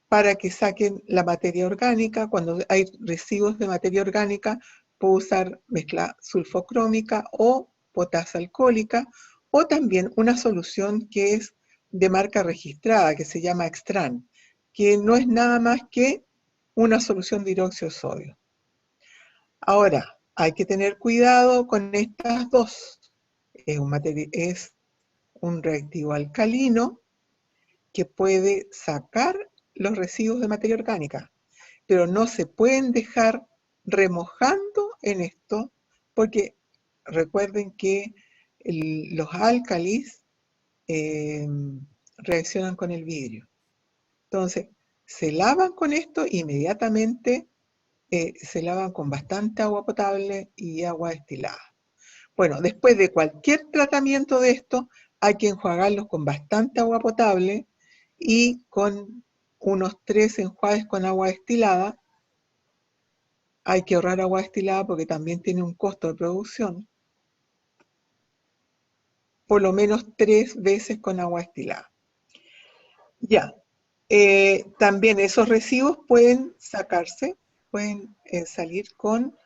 para que saquen la materia orgánica. Cuando hay residuos de materia orgánica, puedo usar mezcla sulfocrómica o potasa alcohólica, o también una solución que es de marca registrada que se llama Extran, que no es nada más que una solución de hidróxido de sodio. Ahora, hay que tener cuidado con estas dos. Es un reactivo alcalino que puede sacar los residuos de materia orgánica, pero no se pueden dejar remojando en esto, porque recuerden que los álcalis reaccionan con el vidrio. Entonces, se lavan con esto inmediatamente, se lavan con bastante agua potable y agua destilada. Bueno, después de cualquier tratamiento de esto, hay que enjuagarlos con bastante agua potable y con unos 3 enjuagues con agua destilada. Hay que ahorrar agua destilada porque también tiene un costo de producción. Por lo menos 3 veces con agua destilada. Ya. También esos residuos pueden sacarse, pueden salir con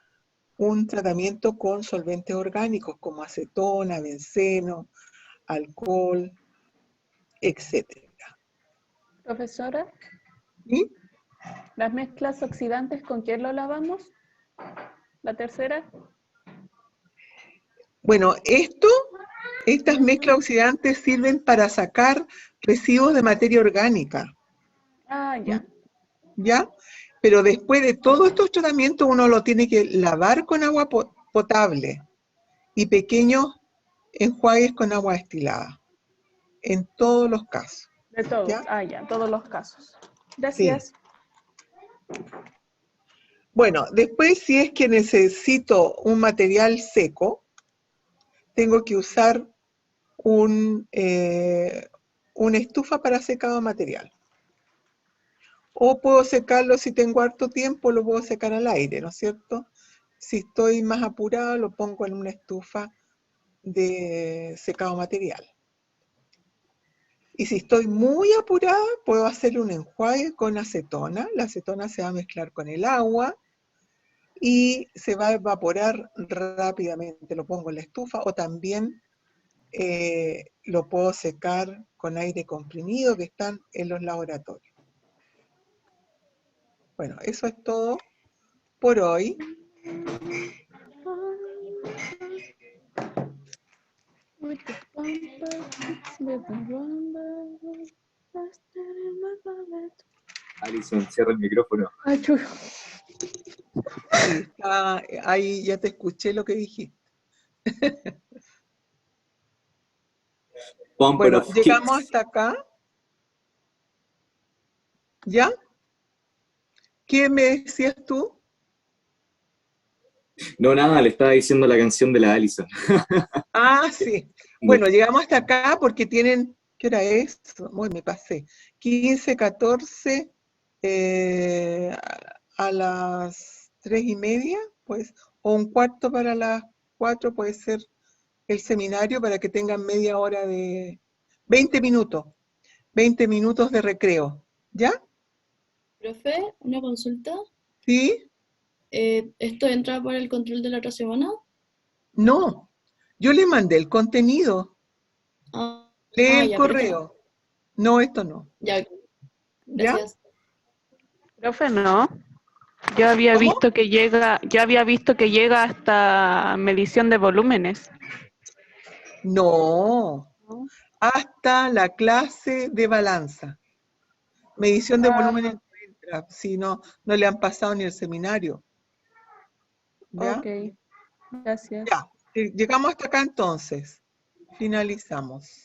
un tratamiento con solventes orgánicos como acetona, benceno, alcohol, etc. Profesora, ¿Sí? ¿las mezclas oxidantes con quién lo lavamos? ¿La tercera? Bueno, estas mezclas oxidantes sirven para sacar residuos de materia orgánica. Ah, ya. ¿Ya? Pero después de todos estos tratamientos uno lo tiene que lavar con agua potable y pequeños enjuagues con agua destilada. En todos los casos. De todos. ¿Ya? Ah, ya, todos los casos. Sí. Gracias. Bueno, después si es que necesito un material seco, tengo que usar una estufa para secado de material. O puedo secarlo, si tengo harto tiempo, lo puedo secar al aire, ¿no es cierto? Si estoy más apurado, lo pongo en una estufa de secado material. Y si estoy muy apurada, puedo hacer un enjuague con acetona. La acetona se va a mezclar con el agua y se va a evaporar rápidamente. Lo pongo en la estufa o también lo puedo secar con aire comprimido que están en los laboratorios. Bueno, eso es todo por hoy. Alison, cierra el micrófono. Ay, chuy. Sí, ahí ya te escuché lo que dijiste. Bumper Bueno, of llegamos Kicks. hasta acá. ¿Ya? ¿Qué me decías tú? No, nada, le estaba diciendo la canción de la Alison. Ah, sí. Bueno, llegamos hasta acá porque tienen, ¿qué hora es? Uy, me pasé. 15, 14, a las 3:30, pues, o un cuarto para las 4 puede ser el seminario para que tengan media hora de 20 minutos de recreo. ¿Ya? Profe, una consulta. ¿Sí? ¿Esto entra para el control de la otra semana? No. Yo le mandé el contenido. Lee el Ya, pero esto no. correo. No, esto no. Ya, ¿Ya? gracias. Profe, no. Yo había ¿Cómo? visto que llega hasta medición de volúmenes. No. ¿No? Hasta la clase de balanza. Medición de volumen Ah, encuentra. Si no le han pasado ni el seminario. ¿Ya? ok. Gracias. Ya. Llegamos hasta acá entonces. Finalizamos.